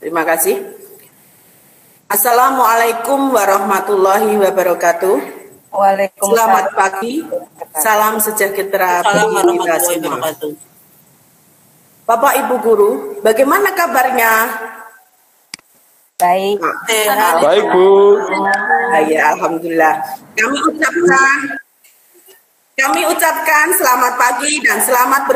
Terima kasih. Assalamualaikum warahmatullahi wabarakatuh. Waalaikumsalam. Selamat pagi. Salam sejahtera bagi kita semua. Bapak Ibu Guru, bagaimana kabarnya? Baik. Baik, Bu. Ya, alhamdulillah. Kami ucapkan selamat pagi dan selamat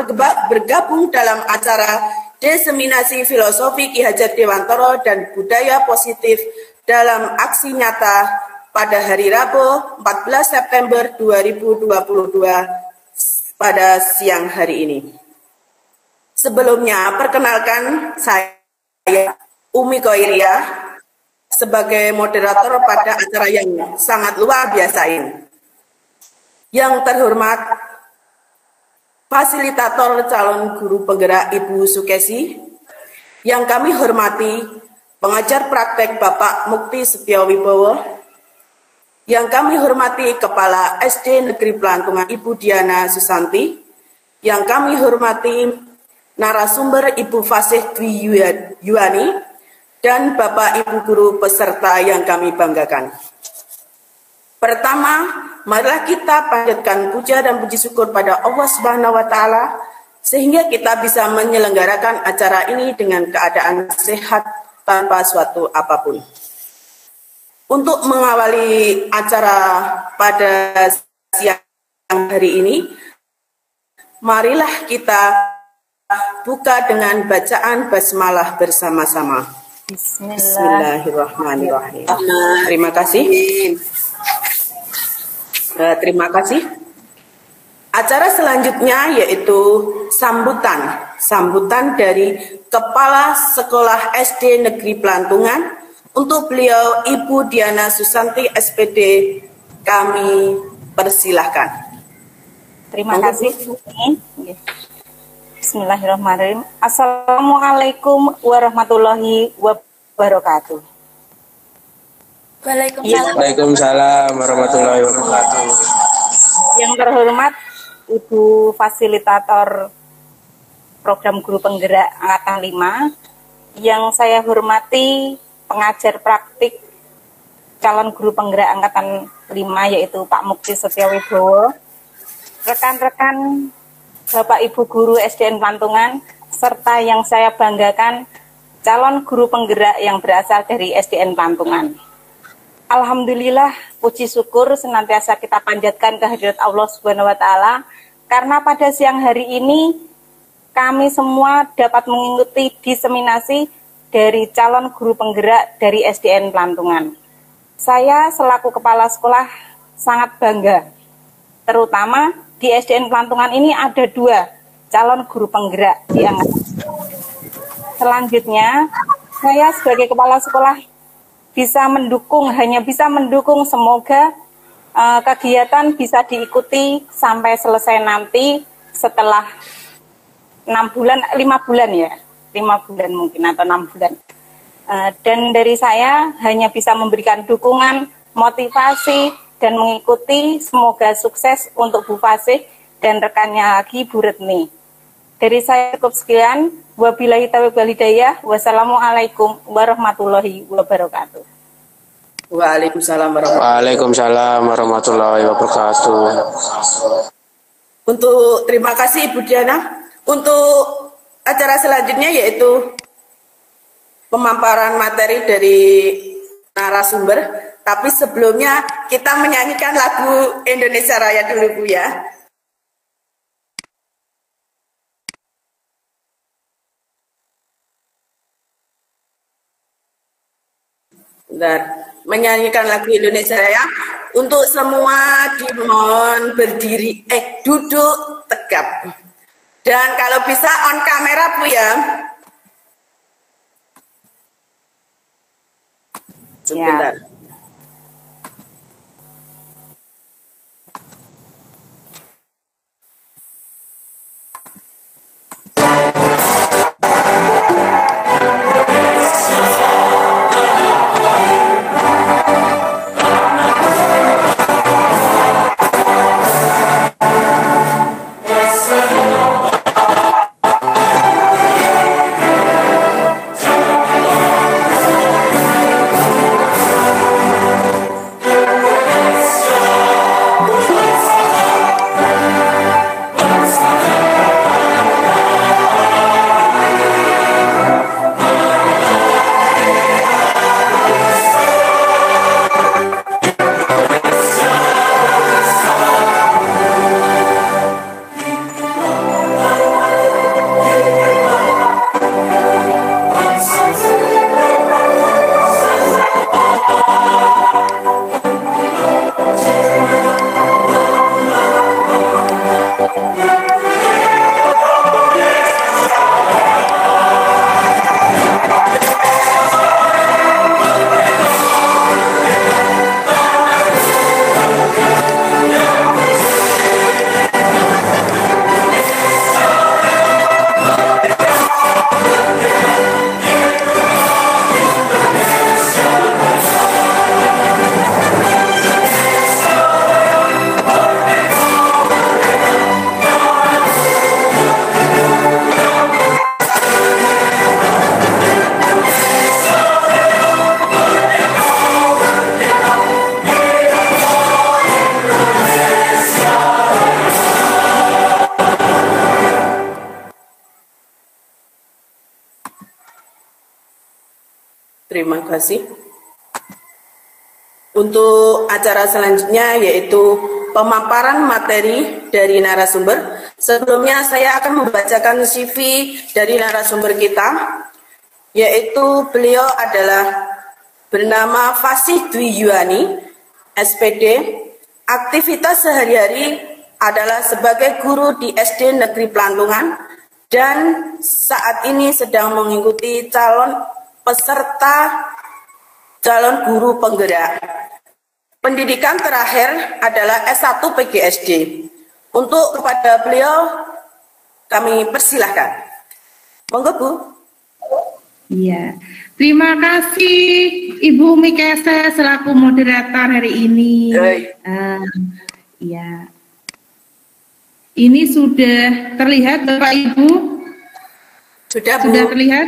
bergabung dalam acara Diseminasi Filosofi Ki Hajar Dewantara dan Budaya Positif dalam Aksi Nyata pada hari Rabu 14 September 2022 pada siang hari ini. Sebelumnya, perkenalkan saya Umi Koiria sebagai moderator pada acara yang sangat luar biasa ini. Yang terhormat Fasilitator calon guru penggerak Ibu Sukesi, yang kami hormati pengajar praktek Bapak Mukti Setiowibowo, yang kami hormati Kepala SD Negeri Pelantungan Ibu Diana Susanti, yang kami hormati narasumber Ibu Fasih Dwi Yuani, dan Bapak Ibu Guru peserta yang kami banggakan. Pertama, marilah kita panjatkan puja dan puji syukur pada Allah Subhanahu wa Ta'ala, sehingga kita bisa menyelenggarakan acara ini dengan keadaan sehat tanpa suatu apapun. Untuk mengawali acara pada siang hari ini, marilah kita buka dengan bacaan basmalah bersama-sama. Bismillahirrahmanirrahim. Terima kasih. Terima kasih. Acara selanjutnya yaitu sambutan dari Kepala Sekolah SD Negeri Pelantungan untuk beliau Ibu Diana Susanti SPD. Kami persilahkan. Terima kasih. Bismillahirrahmanirrahim. Assalamualaikum warahmatullahi wabarakatuh. Waalaikumsalam warahmatullahi wabarakatuh. Yang terhormat Ibu Fasilitator Program Guru Penggerak Angkatan 5, yang saya hormati pengajar praktik calon guru penggerak Angkatan 5 yaitu Pak Mukti Setiowibowo, rekan-rekan Bapak Ibu Guru SDN Pelantungan, serta yang saya banggakan calon guru penggerak yang berasal dari SDN Pelantungan. Alhamdulillah, puji syukur senantiasa kita panjatkan kehadirat Allah Subhanahu wa Ta'ala, karena pada siang hari ini kami semua dapat mengikuti diseminasi dari calon guru penggerak dari SDN Pelantungan. Saya selaku kepala sekolah sangat bangga, terutama di SDN Pelantungan ini ada 2 calon guru penggerak di angkatan. Selanjutnya, saya sebagai kepala sekolah hanya bisa mendukung semoga kegiatan bisa diikuti sampai selesai nanti setelah 5 bulan mungkin atau 6 bulan. Dan dari saya hanya bisa memberikan dukungan, motivasi, dan mengikuti. Semoga sukses untuk Bu Fasih dan rekannya lagi Bu Retni. Dari saya cukup sekian. Wabillahi taufiq wal hidayah. Wassalamualaikum warahmatullahi wabarakatuh. Waalaikumsalam warahmatullahi wabarakatuh. Terima kasih Ibu Diana. Untuk acara selanjutnya yaitu pemaparan materi dari narasumber. Tapi sebelumnya kita menyanyikan lagu Indonesia Raya dulu Bu ya. Menyanyikan lagu Indonesia Raya. Untuk semua dimohon berdiri, duduk tegap. Dan kalau bisa on kamera Bu ya. Sebentar. Ya. Terima kasih. Untuk acara selanjutnya yaitu pemaparan materi dari narasumber. Sebelumnya saya akan membacakan CV dari narasumber kita, yaitu beliau adalah bernama Fasih Dwi Yuani, SPD. Aktivitas sehari-hari adalah sebagai guru di SD Negeri Pelantungan dan saat ini sedang mengikuti calon guru penggerak. Pendidikan terakhir adalah S1 PGSD. Untuk kepada beliau kami persilahkan. Monggo Bu. Iya, terima kasih Ibu Mikese selaku moderator hari ini. Ya, ini sudah terlihat Bapak Ibu? Sudah Bu. Sudah terlihat?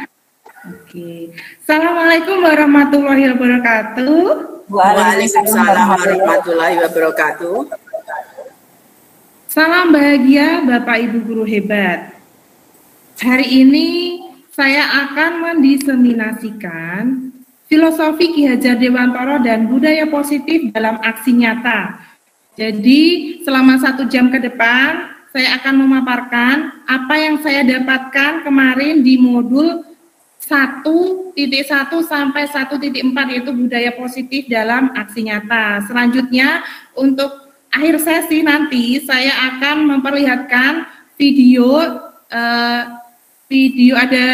Oke. Assalamualaikum warahmatullahi wabarakatuh. Waalaikumsalam warahmatullahi wabarakatuh. Salam bahagia Bapak Ibu guru hebat. Hari ini saya akan mendiseminasikan filosofi Ki Hajar Dewantara dan budaya positif dalam aksi nyata. Jadi selama 1 jam ke depan saya akan memaparkan apa yang saya dapatkan kemarin di modul 1.1 sampai 1.4 yaitu budaya positif dalam aksi nyata. Selanjutnya untuk akhir sesi nanti saya akan memperlihatkan video ada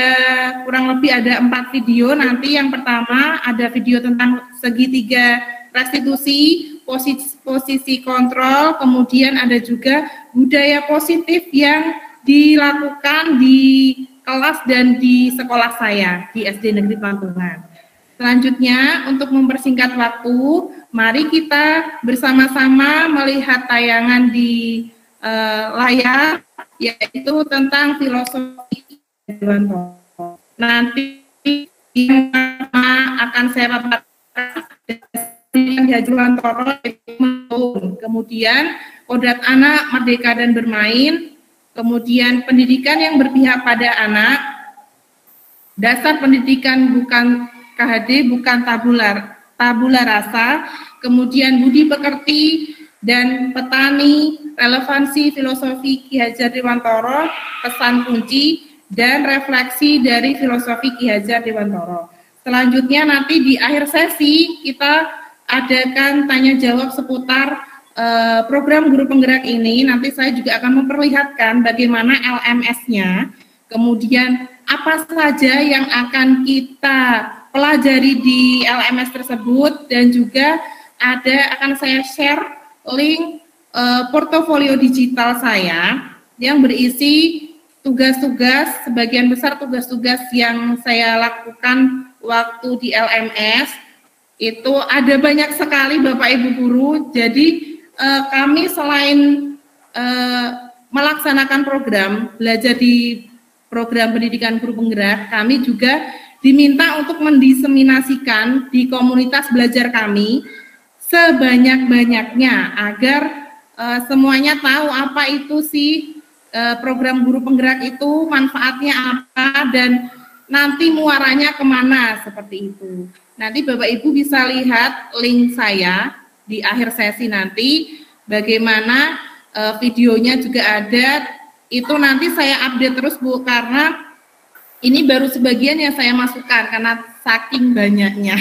kurang lebih ada 4 video. Nanti yang pertama ada video tentang segitiga restitusi, posisi kontrol, kemudian ada juga budaya positif yang dilakukan di kelas dan di sekolah saya di SD Negeri Pelantungan. Selanjutnya untuk mempersingkat waktu, mari kita bersama-sama melihat tayangan di layar, yaitu tentang filosofi Dewantara. Nanti yang akan saya paparkan Ki Hajar Dewantara, kemudian kodrat anak, merdeka dan bermain, kemudian pendidikan yang berpihak pada anak, dasar pendidikan bukan KHD, bukan tabula rasa, kemudian budi pekerti dan petani, relevansi filosofi Ki Hajar Dewantara, pesan kunci, dan refleksi dari filosofi Ki Hajar Dewantara. Selanjutnya nanti di akhir sesi kita adakan tanya jawab seputar program guru penggerak ini. Nanti saya juga akan memperlihatkan bagaimana LMS-nya, kemudian apa saja yang akan kita pelajari di LMS tersebut, dan juga akan saya share link portofolio digital saya yang berisi tugas-tugas, sebagian besar tugas-tugas yang saya lakukan waktu di LMS. Itu ada banyak sekali Bapak Ibu guru. Jadi kami selain melaksanakan program belajar di program pendidikan guru penggerak, kami juga diminta untuk mendiseminasikan di komunitas belajar kami sebanyak-banyaknya agar semuanya tahu apa itu sih program guru penggerak itu, manfaatnya apa, dan nanti muaranya kemana, seperti itu. Nanti Bapak Ibu bisa lihat link saya di akhir sesi nanti, bagaimana videonya juga ada. Itu nanti saya update terus Bu, karena ini baru sebagian yang saya masukkan karena saking banyaknya.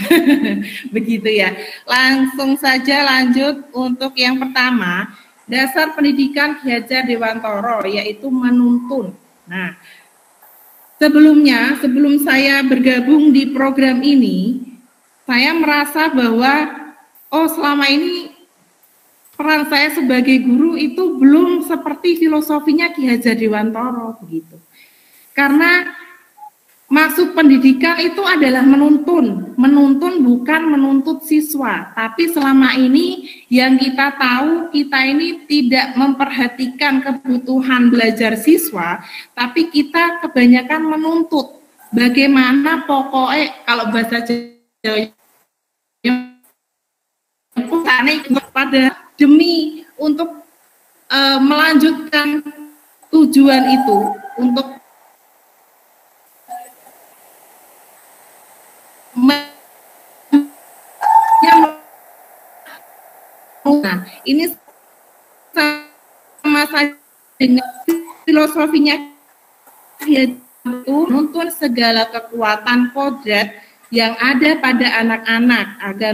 Begitu ya. Langsung saja lanjut untuk yang pertama, dasar pendidikan Ki Hajar Dewantara, yaitu menuntun. Nah, sebelum saya bergabung di program ini, saya merasa bahwa selama ini peran saya sebagai guru itu belum seperti filosofinya Ki Hajar Dewantara begitu. Karena maksud pendidikan itu adalah menuntun bukan menuntut siswa. Tapi selama ini yang kita tahu, kita ini tidak memperhatikan kebutuhan belajar siswa, tapi kita kebanyakan menuntut. Bagaimana pokoknya kalau bahasa Jawa pada demi untuk melanjutkan tujuan itu, untuk Nah, ini sama saja dengan filosofinya yaitu menuntun segala kekuatan kodrat yang ada pada anak-anak agar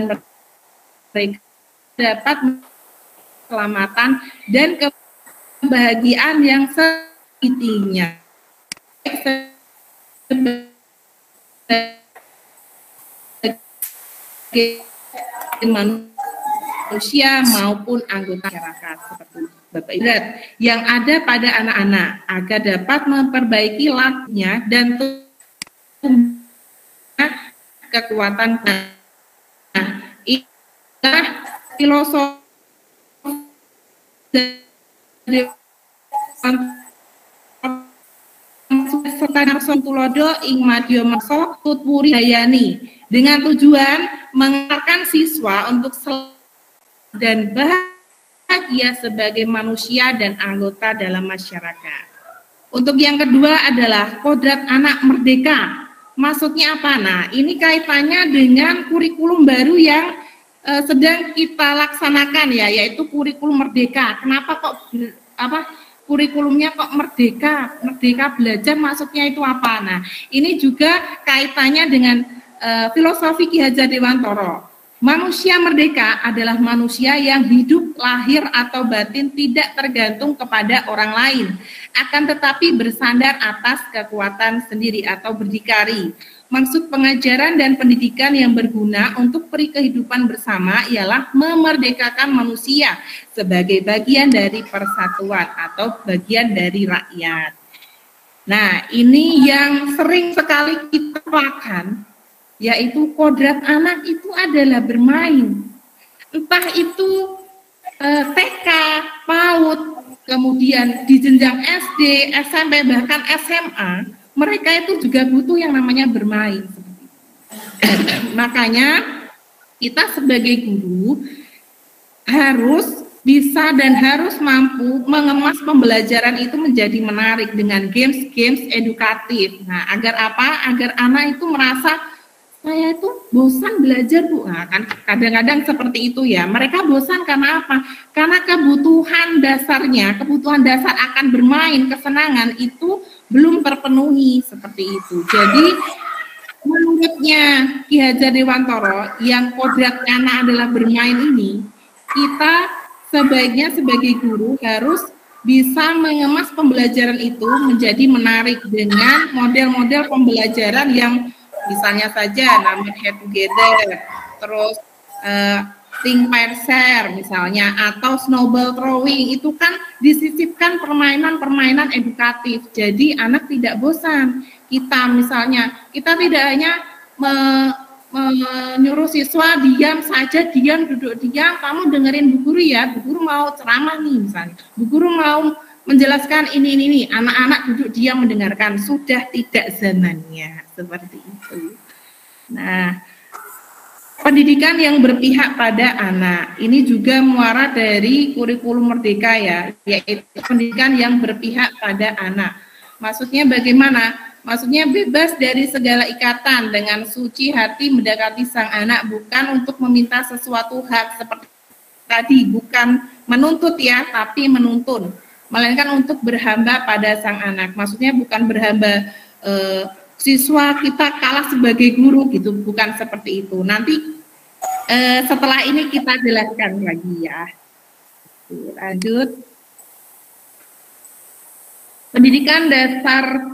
mereka dapat keselamatan dan kebahagiaan yang sejatinya. Manusia maupun anggota masyarakat seperti Bapak Ibu yang ada pada anak-anak agar dapat memperbaiki lakunya dan kekuatan. Nah, inilah filosofi dari Narson Tulodo ing Madya Meksa Tutwuri Dayani dengan tujuan mengarahkan siswa untuk dan bahagia sebagai manusia dan anggota dalam masyarakat. Untuk yang kedua adalah kodrat anak merdeka. Maksudnya apa? Nah, ini kaitannya dengan kurikulum baru yang sedang kita laksanakan ya, yaitu kurikulum merdeka. Kenapa kok kurikulumnya kok merdeka? Merdeka belajar maksudnya itu apa? Nah, ini juga kaitannya dengan filosofi Ki Hajar Dewantara. Manusia merdeka adalah manusia yang hidup, lahir atau batin tidak tergantung kepada orang lain, akan tetapi bersandar atas kekuatan sendiri atau berdikari. Maksud pengajaran dan pendidikan yang berguna untuk peri kehidupan bersama ialah memerdekakan manusia sebagai bagian dari persatuan atau bagian dari rakyat. Nah, ini yang sering sekali kita lakukan, yaitu kodrat anak itu adalah bermain. Entah itu TK, PAUD, kemudian di jenjang SD, SMP, bahkan SMA, mereka itu juga butuh yang namanya bermain. Makanya kita sebagai guru harus bisa dan harus mampu mengemas pembelajaran itu menjadi menarik dengan games-games edukatif. Nah, agar apa? Agar anak itu merasa saya itu bosan belajar, Bu. Nah, kan kadang-kadang seperti itu ya. Mereka bosan karena apa? Karena kebutuhan dasarnya, kebutuhan dasar akan bermain, kesenangan itu belum terpenuhi seperti itu. Jadi menurutnya Ki Hajar Dewantara yang kodrat anak adalah bermain ini, kita sebaiknya sebagai guru harus bisa mengemas pembelajaran itu menjadi menarik dengan model-model pembelajaran yang misalnya saja nama Head Together, terus Think Pair Share misalnya, atau Snowball Throwing, itu kan disisipkan permainan-permainan edukatif. Jadi anak tidak bosan. Kita misalnya, kita tidak hanya menyuruh siswa diam saja, diam, duduk diam, kamu dengerin Bu Guru ya, Bu Guru mau ceramah nih misalnya, Bu Guru mau menjelaskan ini, anak-anak duduk diam mendengarkan, sudah tidak zamannya seperti itu. Nah, pendidikan yang berpihak pada anak, ini juga muara dari kurikulum merdeka ya, yaitu pendidikan yang berpihak pada anak. Maksudnya bagaimana? Maksudnya bebas dari segala ikatan, dengan suci hati mendekati sang anak, bukan untuk meminta sesuatu hak seperti tadi, bukan menuntut ya, tapi menuntun. Melainkan untuk berhamba pada sang anak. Maksudnya bukan berhamba siswa kita kalah sebagai guru gitu, bukan seperti itu. Nanti setelah ini kita jelaskan lagi ya. Lanjut. Pendidikan dasar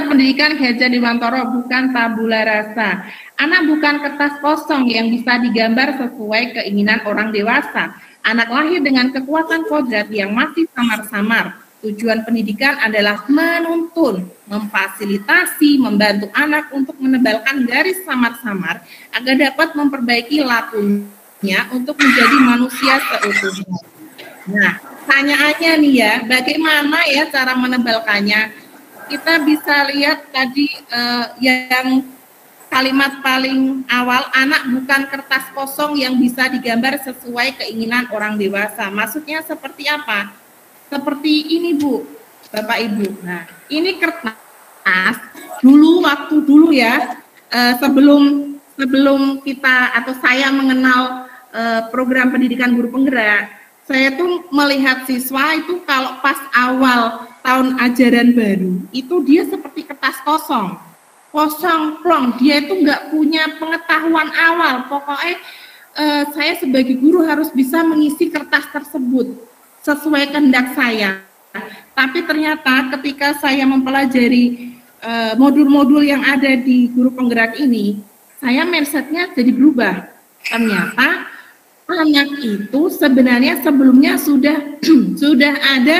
pendidikan Ki Hajar Dewantara bukan tabula rasa. Anak bukan kertas kosong yang bisa digambar sesuai keinginan orang dewasa. Anak lahir dengan kekuatan kodrat yang masih samar-samar. Tujuan pendidikan adalah menuntun, memfasilitasi, membantu anak untuk menebalkan garis samar-samar agar dapat memperbaiki lakunya untuk menjadi manusia seutuhnya. Nah, pertanyaannya nih ya, bagaimana ya cara menebalkannya? Kita bisa lihat tadi yang kalimat paling awal, anak bukan kertas kosong yang bisa digambar sesuai keinginan orang dewasa. Maksudnya seperti apa? Seperti ini Bu, Bapak Ibu. Nah, ini kertas dulu, waktu dulu ya, sebelum kita atau saya mengenal program pendidikan guru penggerak, saya tuh melihat siswa itu kalau pas awal tahun ajaran baru, itu dia seperti kertas kosong plong, dia itu nggak punya pengetahuan awal, pokoknya saya sebagai guru harus bisa mengisi kertas tersebut sesuai kehendak saya. Tapi ternyata ketika saya mempelajari modul-modul yang ada di guru penggerak ini, saya mindsetnya jadi berubah. Ternyata anak itu sebenarnya sebelumnya sudah ada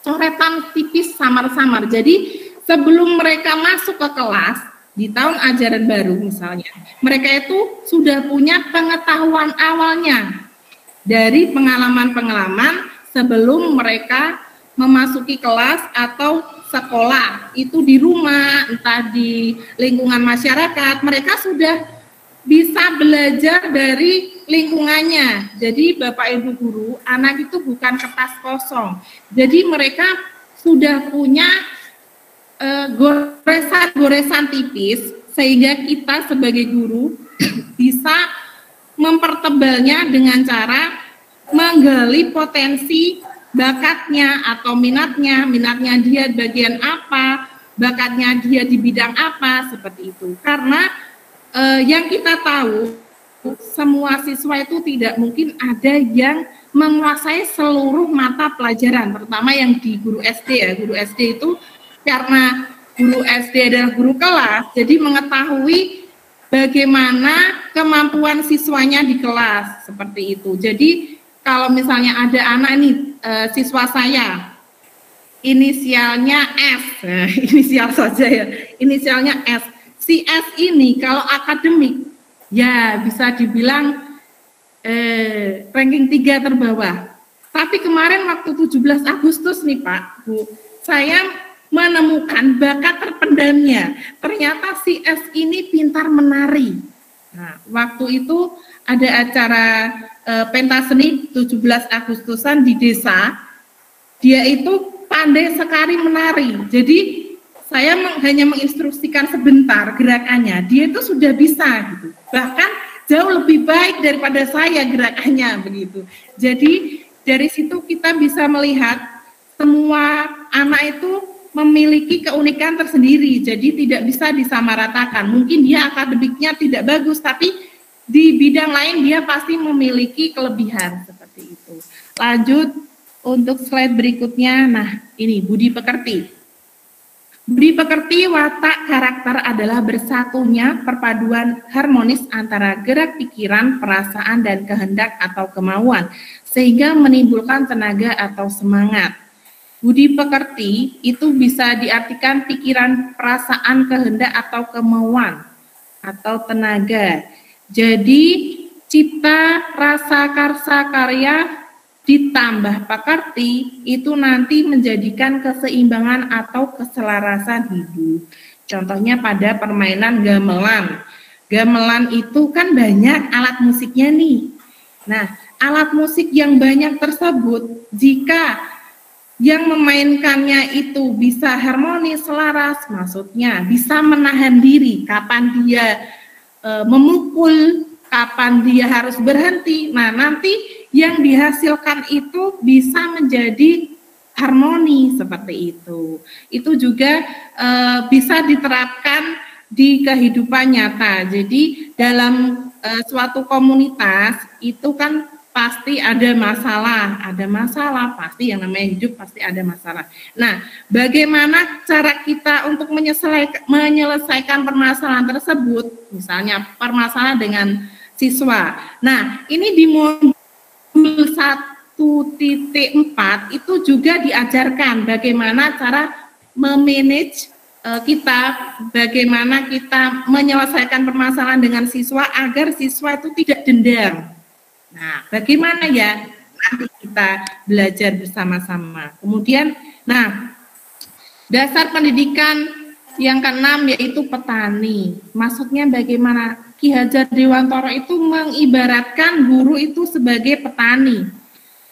coretan tipis samar-samar. Jadi sebelum mereka masuk ke kelas di tahun ajaran baru misalnya, mereka itu sudah punya pengetahuan awalnya dari pengalaman-pengalaman sebelum mereka memasuki kelas atau sekolah, itu di rumah, entah di lingkungan masyarakat, mereka sudah bisa belajar dari lingkungannya. Jadi Bapak Ibu guru, anak itu bukan kertas kosong. Jadi mereka sudah punya goresan-goresan tipis, sehingga kita sebagai guru bisa mempertebalnya dengan cara menggali potensi bakatnya atau minatnya dia bagian apa, bakatnya dia di bidang apa, seperti itu. Karena yang kita tahu, semua siswa itu tidak mungkin ada yang menguasai seluruh mata pelajaran, terutama yang di guru SD ya. Guru SD itu karena guru SD adalah guru kelas, jadi mengetahui bagaimana kemampuan siswanya di kelas, seperti itu. Jadi kalau misalnya ada anak nih, siswa saya, inisialnya S, nah, inisial saja ya, inisialnya S. Si S ini kalau akademik, ya bisa dibilang ranking 3 terbawah. Tapi kemarin waktu 17 Agustus nih Pak, Bu, saya menemukan bakat terpendamnya. Ternyata si S ini pintar menari. Nah, waktu itu ada acara pentas seni 17 Agustusan di desa. Dia itu pandai sekali menari. Jadi saya hanya menginstruksikan sebentar gerakannya. Dia itu sudah bisa gitu. Bahkan jauh lebih baik daripada saya gerakannya begitu. Jadi dari situ kita bisa melihat semua anak itu memiliki keunikan tersendiri, jadi tidak bisa disamaratakan. Mungkin dia akademiknya tidak bagus, tapi di bidang lain dia pasti memiliki kelebihan, seperti itu. Lanjut untuk slide berikutnya. Nah, ini budi pekerti. Budi pekerti watak karakter adalah bersatunya perpaduan harmonis antara gerak pikiran, perasaan, dan kehendak atau kemauan, sehingga menimbulkan tenaga atau semangat. Budi pekerti itu bisa diartikan pikiran, perasaan, kehendak, atau kemauan, atau tenaga. Jadi, cipta, rasa, karsa, karya, ditambah pekerti, itu nanti menjadikan keseimbangan atau keselarasan hidup. Contohnya pada permainan gamelan. Gamelan itu kan banyak alat musiknya nih. Nah, alat musik yang banyak tersebut, jika yang memainkannya itu bisa harmonis, selaras, maksudnya bisa menahan diri kapan dia memukul, kapan dia harus berhenti. Nah, nanti yang dihasilkan itu bisa menjadi harmoni, seperti itu. Itu juga bisa diterapkan di kehidupan nyata. Jadi dalam suatu komunitas itu kan pasti ada masalah pasti, yang namanya hidup pasti ada masalah. Nah, bagaimana cara kita untuk menyelesaikan permasalahan tersebut, misalnya permasalahan dengan siswa. Nah, ini di modul 1.4 itu juga diajarkan bagaimana cara memanage kita, bagaimana kita menyelesaikan permasalahan dengan siswa agar siswa itu tidak dendam. Nah, bagaimana ya? Nanti kita belajar bersama-sama. Kemudian, nah, dasar pendidikan yang ke-6 yaitu petani. Maksudnya bagaimana? Ki Hajar Dewantara itu mengibaratkan guru itu sebagai petani.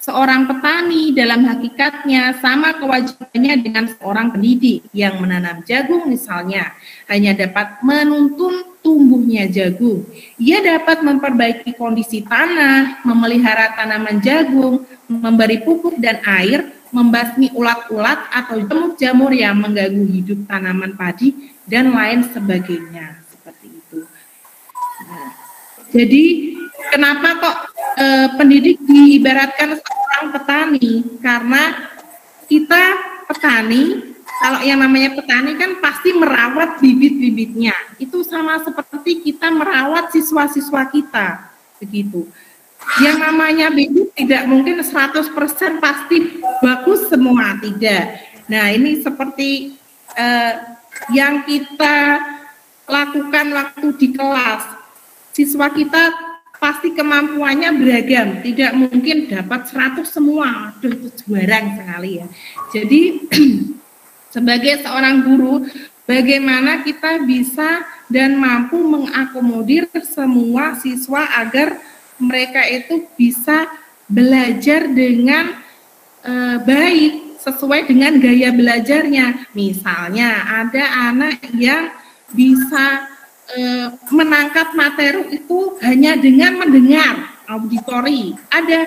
Seorang petani dalam hakikatnya sama kewajibannya dengan seorang pendidik yang menanam jagung misalnya, hanya dapat menuntun tumbuhnya jagung. Ia dapat memperbaiki kondisi tanah, memelihara tanaman jagung, memberi pupuk dan air, membasmi ulat-ulat atau jamur-jamur yang mengganggu hidup tanaman padi, dan lain sebagainya. Seperti itu. Nah, jadi kenapa kok pendidik diibaratkan seorang petani? Karena kita petani, kalau yang namanya petani kan pasti merawat bibit-bibitnya. Itu sama seperti kita merawat siswa-siswa kita, begitu. Yang namanya bibit tidak mungkin 100% pasti bagus semua, tidak. Nah, ini seperti yang kita lakukan waktu di kelas. Siswa kita pasti kemampuannya beragam, tidak mungkin dapat 100 semua. Aduh, itu jarang sekali ya. Jadi sebagai seorang guru, bagaimana kita bisa dan mampu mengakomodir semua siswa agar mereka itu bisa belajar dengan baik, sesuai dengan gaya belajarnya. Misalnya ada anak yang bisa menangkap materi itu hanya dengan mendengar, auditori. Ada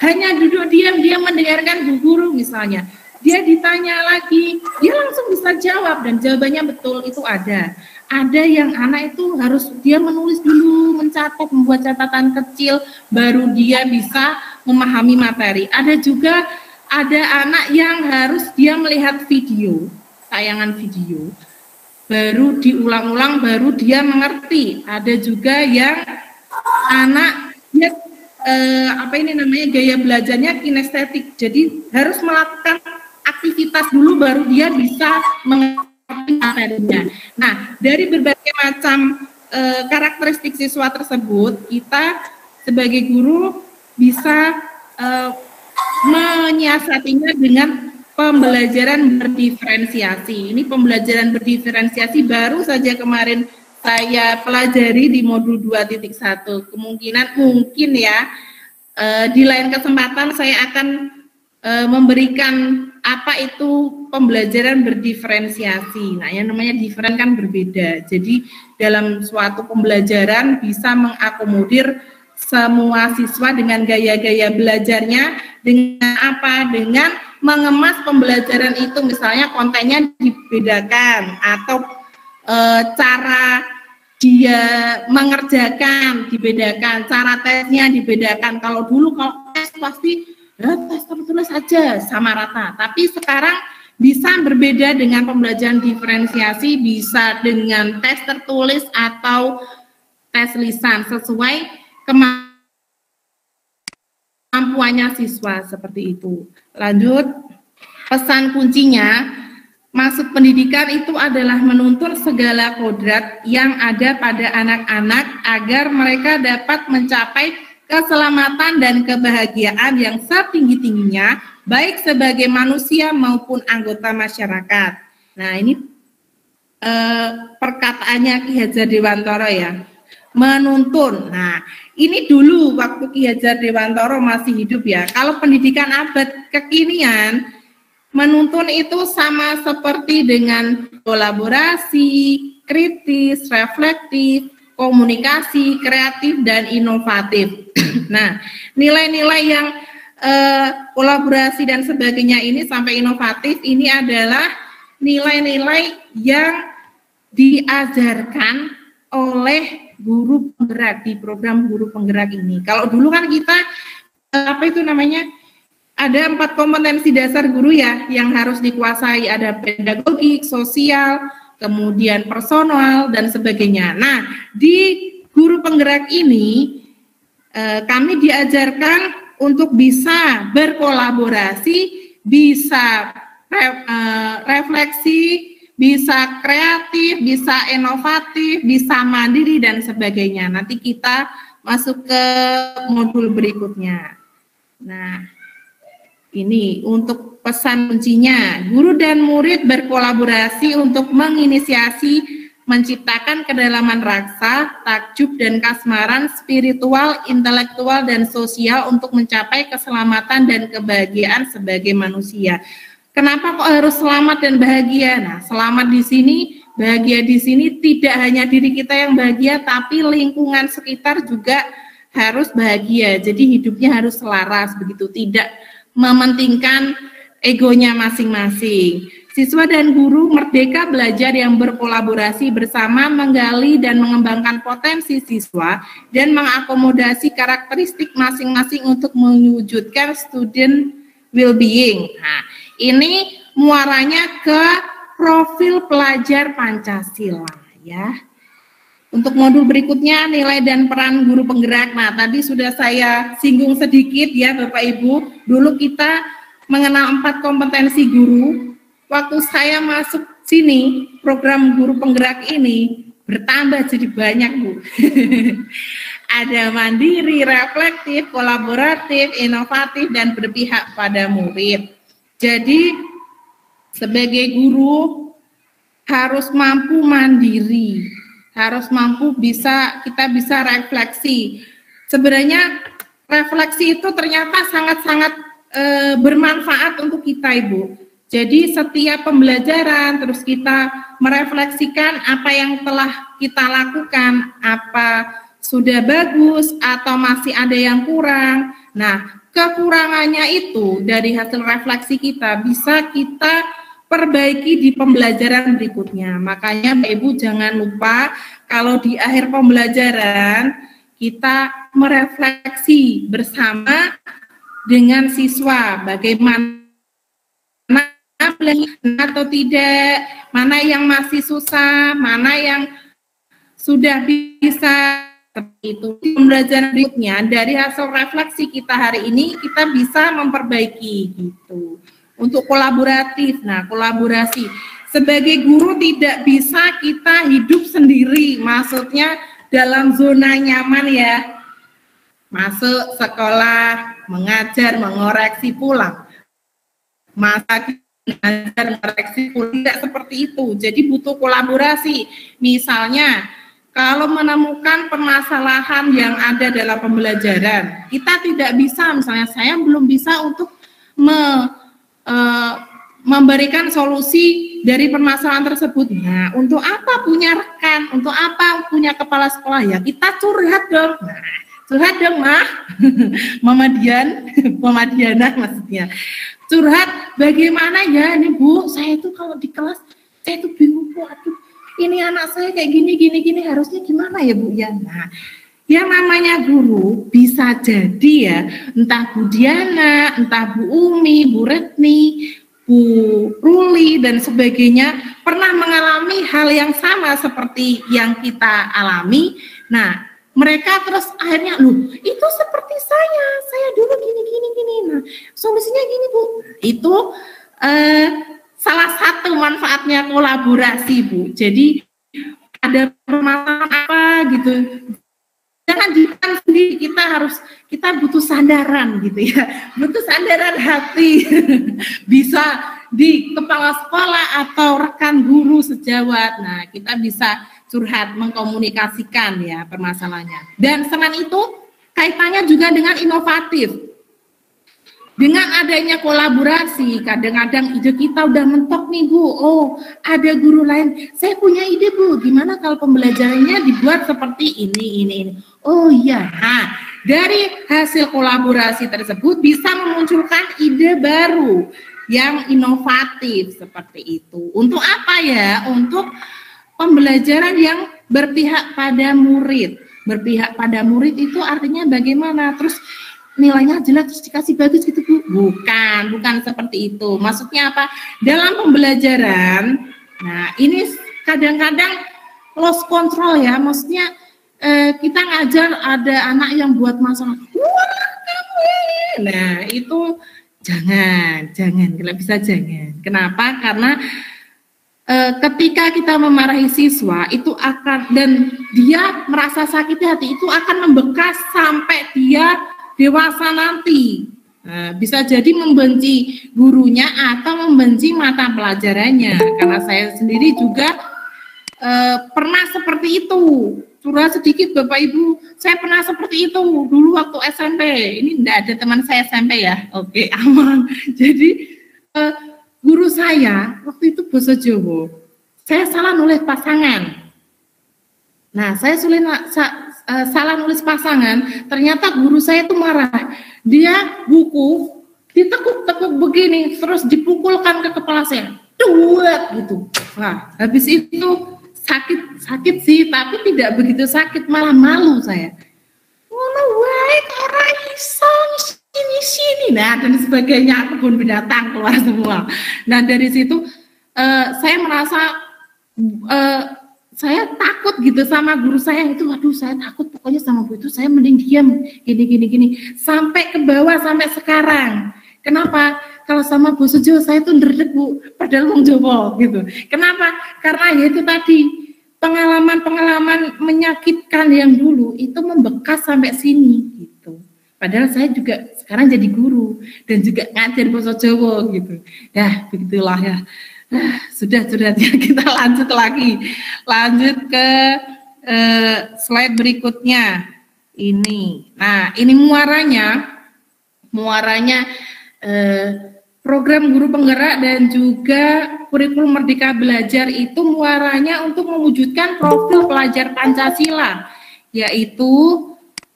hanya duduk diam-diam mendengarkan bu guru misalnya. Dia ditanya lagi, dia langsung bisa jawab dan jawabannya betul, itu ada. Ada yang anak itu harus dia menulis dulu, mencatat, membuat catatan kecil, baru dia bisa memahami materi. Ada juga ada anak yang harus dia melihat video, tayangan video, baru diulang-ulang, baru dia mengerti. Ada juga yang anak dia gaya belajarnya kinestetik, jadi harus melakukan aktivitas dulu baru dia bisa mengerti materinya. Nah, dari berbagai macam karakteristik siswa tersebut, kita sebagai guru bisa menyiasatinya dengan pembelajaran berdiferensiasi. Ini pembelajaran berdiferensiasi baru saja kemarin saya pelajari di modul 2.1. Kemungkinan mungkin ya di lain kesempatan saya akan memberikan apa itu pembelajaran berdiferensiasi. Nah, yang namanya diferen kan berbeda. Jadi dalam suatu pembelajaran bisa mengakomodir semua siswa dengan gaya-gaya belajarnya, dengan apa? Dengan mengemas pembelajaran itu, misalnya kontennya dibedakan atau cara dia mengerjakan dibedakan, cara tesnya dibedakan. Kalau dulu kalau tes pasti tes tertulis saja sama rata, tapi sekarang bisa berbeda dengan pembelajaran diferensiasi, bisa dengan tes tertulis atau tes lisan sesuai kemampuannya siswa, seperti itu. Lanjut, pesan kuncinya, maksud pendidikan itu adalah menuntun segala kodrat yang ada pada anak-anak agar mereka dapat mencapai keselamatan dan kebahagiaan yang setinggi-tingginya, baik sebagai manusia maupun anggota masyarakat. Nah, ini perkataannya Ki Hajar Dewantara ya, menuntun. Nah, ini dulu waktu Ki Hajar Dewantara masih hidup ya. Kalau pendidikan abad kekinian, menuntun itu sama seperti dengan kolaborasi, kritis, reflektif, komunikasi, kreatif, dan inovatif. Nah, nilai-nilai yang kolaborasi dan sebagainya ini sampai inovatif ini adalah nilai-nilai yang diajarkan oleh guru penggerak di program guru penggerak ini. Kalau dulu kan kita ada 4 kompetensi dasar guru ya yang harus dikuasai, ada pedagogik, sosial, kemudian personal dan sebagainya. Nah, di guru penggerak ini kami diajarkan untuk bisa berkolaborasi, bisa refleksi, bisa kreatif, bisa inovatif, bisa mandiri dan sebagainya. Nanti kita masuk ke modul berikutnya. Nah, ini untuk pesan kuncinya, guru dan murid berkolaborasi untuk menginisiasi, menciptakan kedalaman rasa, takjub dan kasmaran spiritual, intelektual dan sosial untuk mencapai keselamatan dan kebahagiaan sebagai manusia. Kenapa kok harus selamat dan bahagia? Nah, selamat di sini bahagia di sini tidak hanya diri kita yang bahagia, tapi lingkungan sekitar juga harus bahagia. Jadi hidupnya harus selaras begitu, tidak mementingkan egonya masing-masing. Siswa dan guru merdeka belajar yang berkolaborasi bersama, menggali dan mengembangkan potensi siswa dan mengakomodasi karakteristik masing-masing untuk mewujudkan student well-being. Nah, ini muaranya ke profil pelajar Pancasila ya. Untuk modul berikutnya, nilai dan peran guru penggerak. Nah, tadi sudah saya singgung sedikit ya Bapak Ibu. Dulu kita mengenal 4 kompetensi guru. Waktu saya masuk sini, program guru penggerak ini bertambah jadi banyak, Bu. Ada mandiri, reflektif, kolaboratif, inovatif, dan berpihak pada murid. Jadi, sebagai guru harus mampu mandiri, harus mampu kita bisa refleksi. Sebenarnya refleksi itu ternyata sangat-sangat bermanfaat untuk kita, Ibu. Jadi setiap pembelajaran terus kita merefleksikan apa yang telah kita lakukan, apa sudah bagus atau masih ada yang kurang. Nah, kekurangannya itu dari hasil refleksi kita bisa kita perbaiki di pembelajaran berikutnya. Makanya Bapak Ibu jangan lupa kalau di akhir pembelajaran kita merefleksi bersama dengan siswa bagaimana atau tidak, mana yang masih susah, mana yang sudah bisa. Seperti itu. Pembelajaran berikutnya dari hasil refleksi kita hari ini kita bisa memperbaiki gitu. Untuk kolaboratif, nah kolaborasi sebagai guru tidak bisa kita hidup sendiri, maksudnya dalam zona nyaman ya, masuk sekolah, mengajar, mengoreksi, pulang, masa mengajar, mengoreksi, pulang, tidak seperti itu. Jadi butuh kolaborasi. Misalnya kalau menemukan permasalahan yang ada dalam pembelajaran, kita tidak bisa, misalnya saya belum bisa untuk memberikan solusi dari permasalahan tersebut. Nah, untuk apa punya rekan, untuk apa punya kepala sekolah ya? Kita curhat dong. Nah, curhat dong, Mama Diana maksudnya. Curhat bagaimana ya ini Bu, saya itu kalau di kelas saya itu bingung Bu, aduh ini anak saya kayak gini harusnya gimana ya Bu ya. Nah, yang namanya guru bisa jadi ya, entah Bu Diana, entah Bu Umi, Bu Retni, Bu Ruli, dan sebagainya, pernah mengalami hal yang sama seperti yang kita alami. Nah, mereka terus akhirnya, loh itu seperti saya dulu gini. Nah, solusinya gini Bu. Itu salah satu manfaatnya kolaborasi Bu. Jadi ada permasalahan apa gitu, jangan dikan sendiri, kita butuh sandaran gitu ya, butuh sandaran hati. Bisa di kepala sekolah atau rekan guru sejawat. Nah, kita bisa curhat, mengkomunikasikan ya permasalahannya. Dan selain itu kaitannya juga dengan inovatif. Dengan adanya kolaborasi, kadang-kadang ide kita udah mentok nih Bu, oh ada guru lain, saya punya ide Bu, gimana kalau pembelajarannya dibuat seperti ini. Oh iya, nah, dari hasil kolaborasi tersebut bisa memunculkan ide baru yang inovatif seperti itu. Untuk apa ya? Untuk pembelajaran yang berpihak pada murid. Berpihak pada murid itu artinya bagaimana? Terus nilainya jelek terus dikasih bagus gitu Bu? Bukan seperti itu. Maksudnya apa? Dalam pembelajaran, nah ini kadang-kadang lost control ya, maksudnya kita ngajar ada anak yang buat masalah, wah kamu ini. Nah itu jangan, kalau bisa jangan. Kenapa? Karena ketika kita memarahi siswa itu akan, dan dia merasa sakit hati, itu akan membekas sampai dia dewasa nanti. Nah, bisa jadi membenci gurunya atau membenci mata pelajarannya. Karena saya sendiri juga pernah seperti itu. Curhat sedikit Bapak Ibu, saya pernah seperti itu dulu waktu SMP. Ini enggak ada teman saya SMP ya. Oke, aman. Jadi guru saya waktu itu bahasa Jawa. saya salah nulis pasangan. Nah, saya salah nulis pasangan, ternyata guru saya itu marah. Dia buku ditekuk-tekuk begini, terus dipukulkan ke kepala saya. Duet gitu. Nah, habis itu sakit sih, tapi tidak begitu sakit, malah malu saya. Ngono wae ora iso sini. Nah, dan sebagainya, kebun binatang keluar semua. Nah, dari situ saya merasa saya takut gitu sama guru saya itu. Waduh, saya takut pokoknya sama guru itu, saya mending diam gini sampai ke bawah sampai sekarang. Kenapa? Kalau sama Bu Sujo saya tuh ndredeg Bu, padahal wong Jawa gitu. Kenapa? Karena ya itu tadi pengalaman-pengalaman menyakitkan yang dulu itu membekas sampai sini gitu. Padahal saya juga sekarang jadi guru dan juga ngajar bahasa Jawa gitu. Ya, begitulah ya. Sudah ya, kita lanjut lagi. Lanjut ke slide berikutnya. Ini. Nah, ini muaranya program guru penggerak dan juga kurikulum Merdeka Belajar itu muaranya untuk mewujudkan profil pelajar Pancasila, yaitu,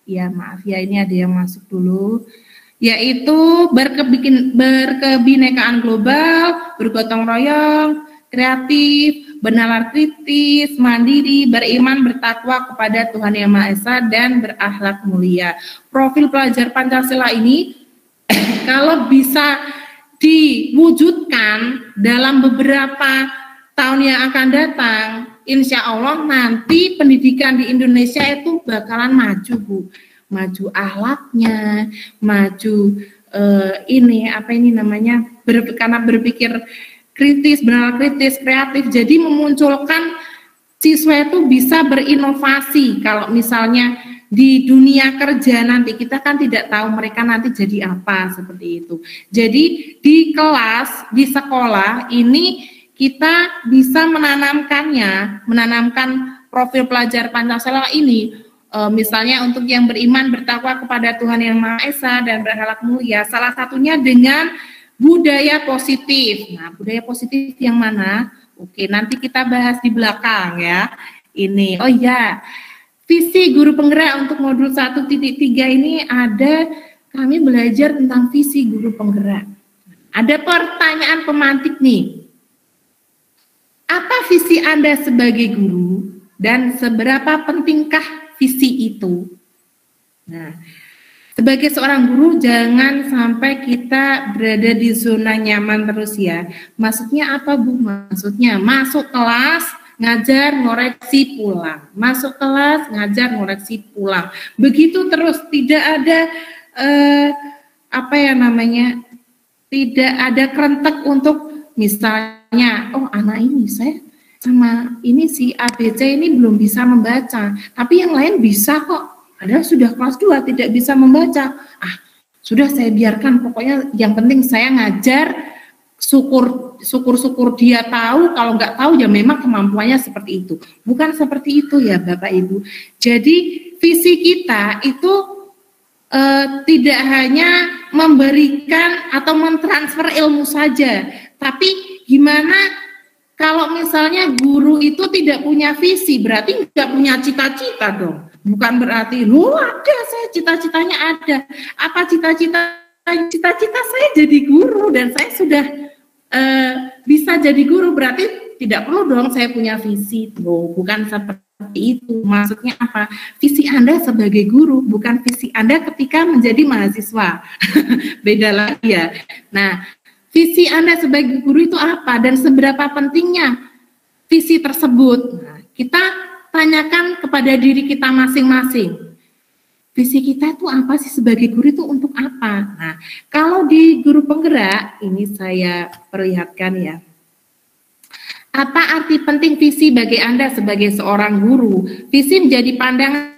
ya maaf ya ini ada yang masuk dulu, yaitu berkebinekaan global, bergotong royong, kreatif, bernalar kritis, mandiri, beriman, bertakwa kepada Tuhan Yang Maha Esa, dan berakhlak mulia. Profil pelajar Pancasila ini kalau bisa diwujudkan dalam beberapa tahun yang akan datang, insya Allah nanti pendidikan di Indonesia itu bakalan maju Bu, maju akhlaknya, maju karena berpikir kritis, benar kritis, kreatif, jadi memunculkan siswa itu bisa berinovasi. Kalau misalnya di dunia kerja nanti kita kan tidak tahu mereka nanti jadi apa, seperti itu. Jadi di kelas, di sekolah ini kita bisa menanamkan profil pelajar Pancasila ini, misalnya untuk yang beriman, bertakwa kepada Tuhan Yang Maha Esa dan berakhlak mulia, salah satunya dengan budaya positif. Nah, budaya positif yang mana? Oke, nanti kita bahas di belakang ya. Ini, oh ya, visi guru penggerak untuk modul 1.3 ini ada, kami belajar tentang visi guru penggerak. Ada pertanyaan pemantik nih. Apa visi Anda sebagai guru dan seberapa pentingkah visi itu? Nah, sebagai seorang guru jangan sampai kita berada di zona nyaman terus ya. Maksudnya apa Bu? Maksudnya masuk kelas, ngajar, ngoreksi, pulang. Masuk kelas, ngajar, ngoreksi, pulang. Begitu terus, tidak ada tidak ada kerentek untuk misalnya, oh anak ini saya sama ini si ABC ini belum bisa membaca, tapi yang lain bisa kok. Padahal sudah kelas 2 tidak bisa membaca. Sudah saya biarkan, pokoknya yang penting saya ngajar, syukur dia tahu, kalau nggak tahu ya memang kemampuannya seperti itu. Bukan seperti itu ya Bapak Ibu. Jadi visi kita itu tidak hanya memberikan atau mentransfer ilmu saja, tapi gimana kalau misalnya guru itu tidak punya visi, berarti nggak punya cita-cita dong. Bukan berarti, ada saya cita-citanya ada. Apa cita-cita saya jadi guru dan saya sudah bisa jadi guru, berarti tidak perlu dong saya punya visi. Bukan seperti itu. Maksudnya apa? Visi Anda sebagai guru, bukan visi Anda ketika menjadi mahasiswa. Beda lagi ya. Nah, visi Anda sebagai guru itu apa dan seberapa pentingnya visi tersebut? Nah, kita tanyakan kepada diri kita masing-masing. Visi kita itu apa sih sebagai guru itu untuk apa? Nah, kalau di guru penggerak, ini saya perlihatkan ya. Apa arti penting visi bagi Anda sebagai seorang guru? Visi menjadi pandangan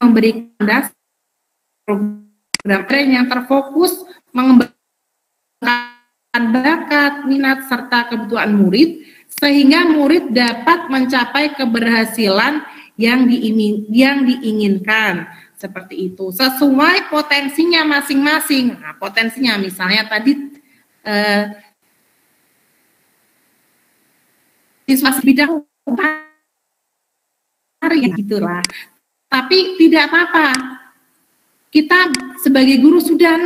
memberikan dasar program yang terfokus mengembangkan bakat, minat, serta kebutuhan murid, sehingga murid dapat mencapai keberhasilan yang diinginkan. Seperti itu, sesuai potensinya masing-masing. Nah, potensinya misalnya tadi siswa bidang ya gitulah. Tapi tidak apa-apa. Kita sebagai guru sudah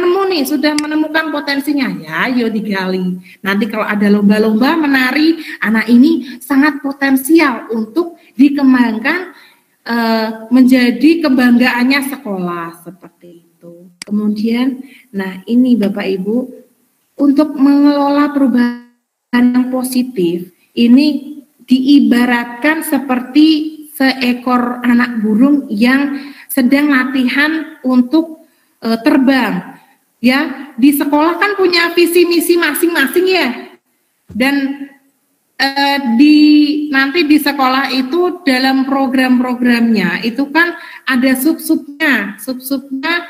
menemukan potensinya, ya, yuk digali. Nanti kalau ada lomba-lomba menari, anak ini sangat potensial untuk dikembangkan menjadi kebanggaannya sekolah, seperti itu. Kemudian, nah ini Bapak Ibu, untuk mengelola perubahan yang positif, ini diibaratkan seperti seekor anak burung yang sedang latihan untuk terbang. Ya, di sekolah kan punya visi misi masing-masing ya. Dan nanti di sekolah itu dalam program-programnya itu kan ada sub-subnya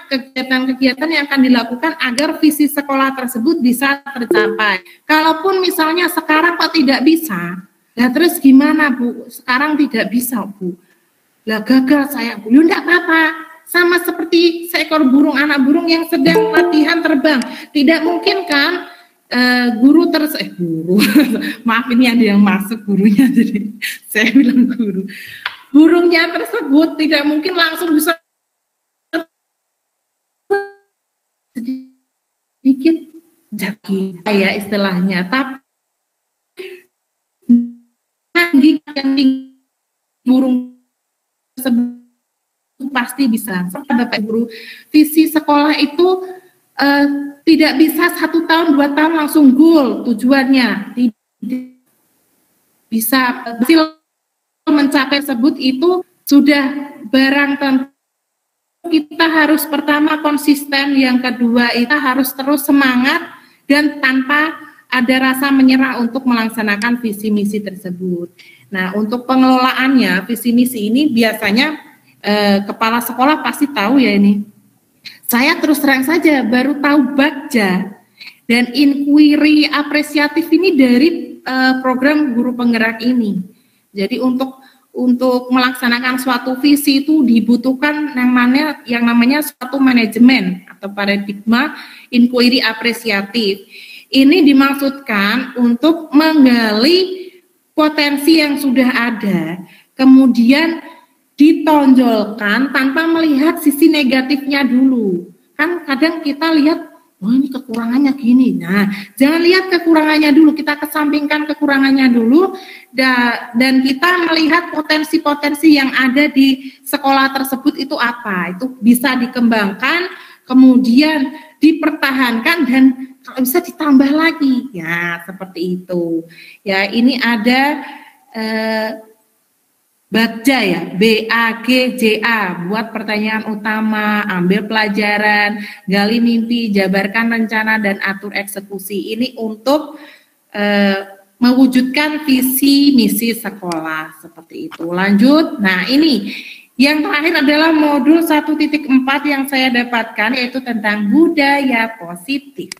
kegiatan-kegiatan yang akan dilakukan agar visi sekolah tersebut bisa tercapai. Kalaupun misalnya sekarang kok tidak bisa, nah terus gimana Bu? Sekarang tidak bisa Bu. Lah gagal saya Bu. Enggak apa-apa. Sama seperti seekor burung, anak burung yang sedang latihan terbang. Tidak mungkin kan guru maaf ini ada yang masuk gurunya, jadi saya bilang guru. Burungnya tersebut tidak mungkin langsung bisa sedikit jaki ya istilahnya, tapi burung tersebut pasti bisa. Bapak Guru, visi sekolah itu tidak bisa 1 tahun 2 tahun langsung goal tujuannya. Bisa hasil mencapai tersebut itu sudah barang tentu. Kita harus pertama konsisten, yang kedua kita harus terus semangat dan tanpa ada rasa menyerah untuk melaksanakan visi misi tersebut. Nah, untuk pengelolaannya visi misi ini biasanya kepala sekolah pasti tahu ya ini. Saya terus terang saja baru tahu Bagja dan inquiry apresiatif ini dari program guru penggerak ini. Jadi untuk melaksanakan suatu visi itu dibutuhkan yang namanya suatu manajemen atau paradigma inquiry apresiatif. Ini dimaksudkan untuk menggali potensi yang sudah ada, kemudian ditonjolkan tanpa melihat sisi negatifnya dulu. Kan kadang kita lihat, oh ini kekurangannya gini. Nah, jangan lihat kekurangannya dulu, kita kesampingkan kekurangannya dulu, dan kita melihat potensi-potensi yang ada di sekolah tersebut itu apa. Itu bisa dikembangkan, kemudian dipertahankan, dan kalau bisa ditambah lagi. Ya, seperti itu. Ya, ini ada Bagja ya, BAGJA, buat pertanyaan utama, ambil pelajaran, gali mimpi, jabarkan rencana, dan atur eksekusi. Ini untuk mewujudkan visi misi sekolah, seperti itu. Lanjut, nah ini yang terakhir adalah modul 1.4 yang saya dapatkan, yaitu tentang budaya positif.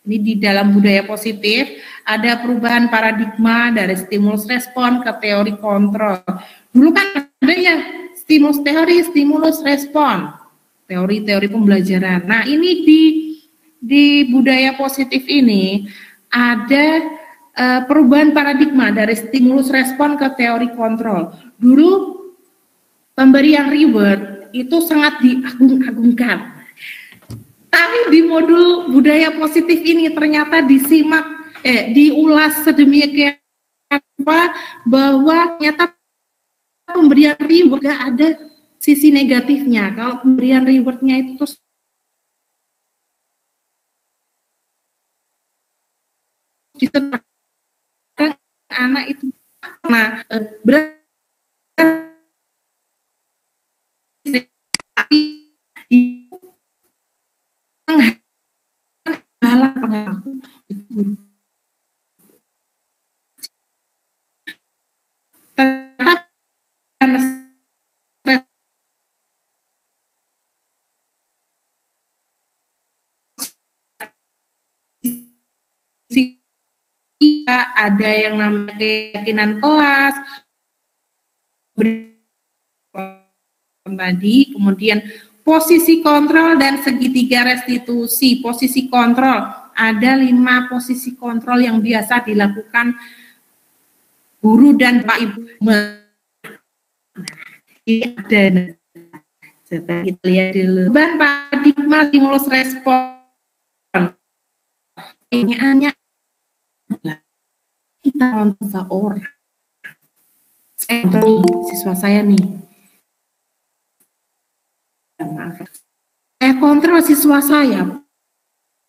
Ini di dalam budaya positif ada perubahan paradigma dari stimulus respon ke teori kontrol. Dulu kan ada ya stimulus teori, stimulus respon, teori-teori pembelajaran. Nah ini di budaya positif ini ada perubahan paradigma dari stimulus respon ke teori kontrol. Dulu pemberian reward itu sangat diagung-agungkan. Tapi di modul budaya positif ini ternyata diulas sedemikian rupa bahwa ternyata pemberian reward gak ada sisi negatifnya. Kalau pemberian rewardnya itu terus diterapkan anak itu, nah berarti ada yang namanya keyakinan kelas, tadi, kemudian posisi kontrol dan segitiga restitusi. Posisi kontrol, ada 5 posisi kontrol yang biasa dilakukan guru dan Pak Ibu. Ini ada, coba kita lihat dulu. Beban paradigma stimulus respon. Ini hanya kita kontrol seorang. Siswa saya nih. Maaf. Saya kontrol siswa saya.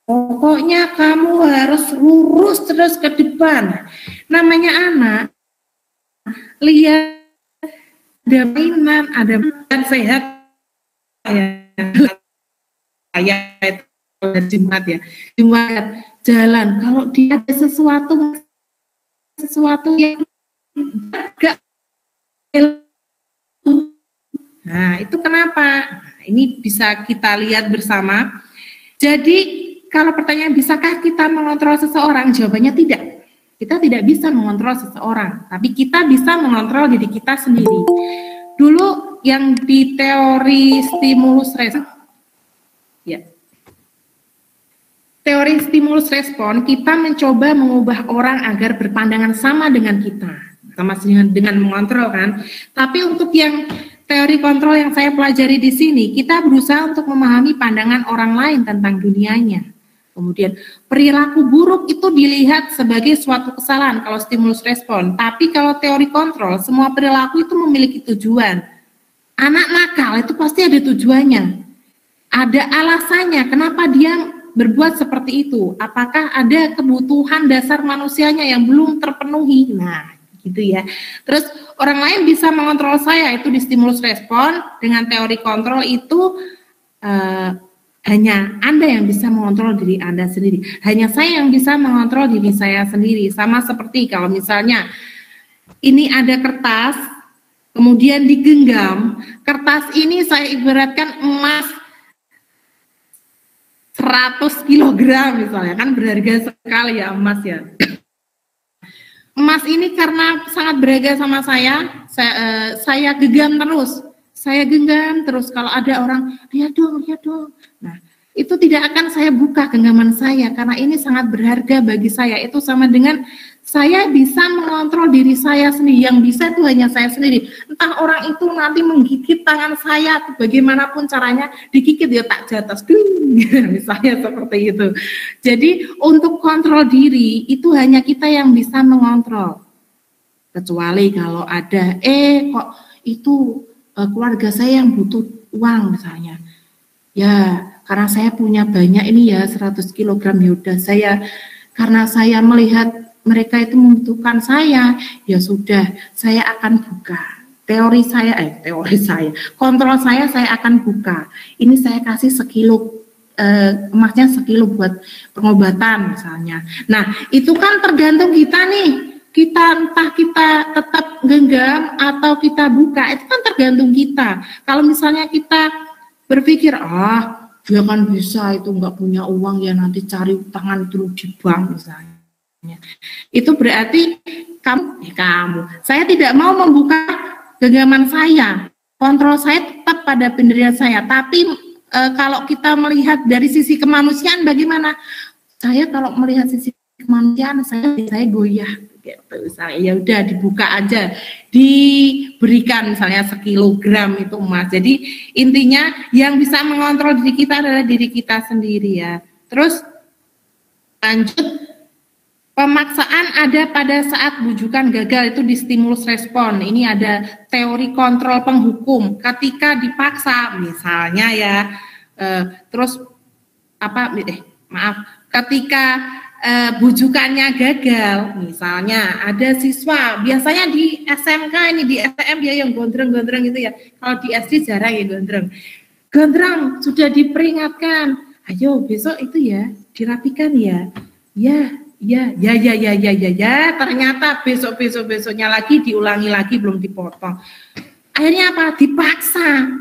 Pokoknya kamu harus lurus terus ke depan. Namanya anak, lihat ada mainan, ada mainan sehat. Saya itu Jumat ya, Jumat jalan. Kalau dia ada sesuatu yang enggak, nah itu kenapa? Ini bisa kita lihat bersama. Jadi kalau pertanyaan bisakah kita mengontrol seseorang? Jawabannya tidak. Kita tidak bisa mengontrol seseorang, tapi kita bisa mengontrol diri kita sendiri. Dulu yang di teori stimulus respon, ya. Teori stimulus respon, kita mencoba mengubah orang agar berpandangan sama dengan kita, sama dengan mengontrol kan. Tapi untuk yang teori kontrol yang saya pelajari di sini, kita berusaha untuk memahami pandangan orang lain tentang dunianya. Kemudian perilaku buruk itu dilihat sebagai suatu kesalahan kalau stimulus respon. Tapi kalau teori kontrol, semua perilaku itu memiliki tujuan. Anak nakal itu pasti ada tujuannya. Ada alasannya kenapa dia berbuat seperti itu. Apakah ada kebutuhan dasar manusianya yang belum terpenuhi? Nah, gitu ya. Terus orang lain bisa mengontrol saya, itu di stimulus respon. Dengan teori kontrol itu hanya Anda yang bisa mengontrol diri Anda sendiri. Hanya saya yang bisa mengontrol diri saya sendiri. Sama seperti kalau misalnya ini ada kertas, kemudian digenggam. Kertas ini saya ibaratkan emas 100 kg misalnya, kan berharga sekali ya emas ya. Emas ini karena sangat berharga sama saya genggam terus. Saya genggam terus, kalau ada orang, lihat dong. Nah, itu tidak akan saya buka genggaman saya, karena ini sangat berharga bagi saya. Itu sama dengan saya bisa mengontrol diri saya sendiri, yang bisa itu hanya saya sendiri. Entah orang itu nanti menggigit tangan saya, bagaimanapun caranya, digigit ya tak jatuh, misalnya seperti itu. Jadi untuk kontrol diri, itu hanya kita yang bisa mengontrol. Kecuali kalau ada, kok itu keluarga saya yang butuh uang misalnya, ya karena saya punya banyak ini ya 100 kg yaudah karena saya melihat mereka itu membutuhkan saya, ya sudah saya akan buka kontrol saya akan buka, ini saya kasih emasnya sekilo buat pengobatan misalnya. Nah itu kan tergantung kita nih. Entah kita tetap genggam atau kita buka, itu kan tergantung kita. Kalau misalnya kita berpikir, dia kan bisa, itu nggak punya uang ya nanti cari tangan dulu di bank misalnya. Itu berarti saya tidak mau membuka genggaman saya, kontrol saya tetap pada pendirian saya. Tapi kalau kita melihat dari sisi kemanusiaan bagaimana? Saya kalau melihat sisi kemanusiaan saya goyah. Gitu, misalnya ya udah dibuka aja, diberikan misalnya sekilogram itu emas. Jadi intinya yang bisa mengontrol diri kita adalah diri kita sendiri ya. Terus lanjut, pemaksaan ada pada saat bujukan gagal, itu di stimulus respon. Ini ada teori kontrol penghukum. Ketika dipaksa misalnya ya, ketika bujukannya gagal, misalnya ada siswa, biasanya di SMK ini, di STM dia yang gondreng-gondreng gitu ya, kalau di SD jarang ya gondreng, sudah diperingatkan, ayo besok itu ya, dirapikan ya, ternyata besoknya lagi diulangi lagi, belum dipotong, akhirnya apa, dipaksa.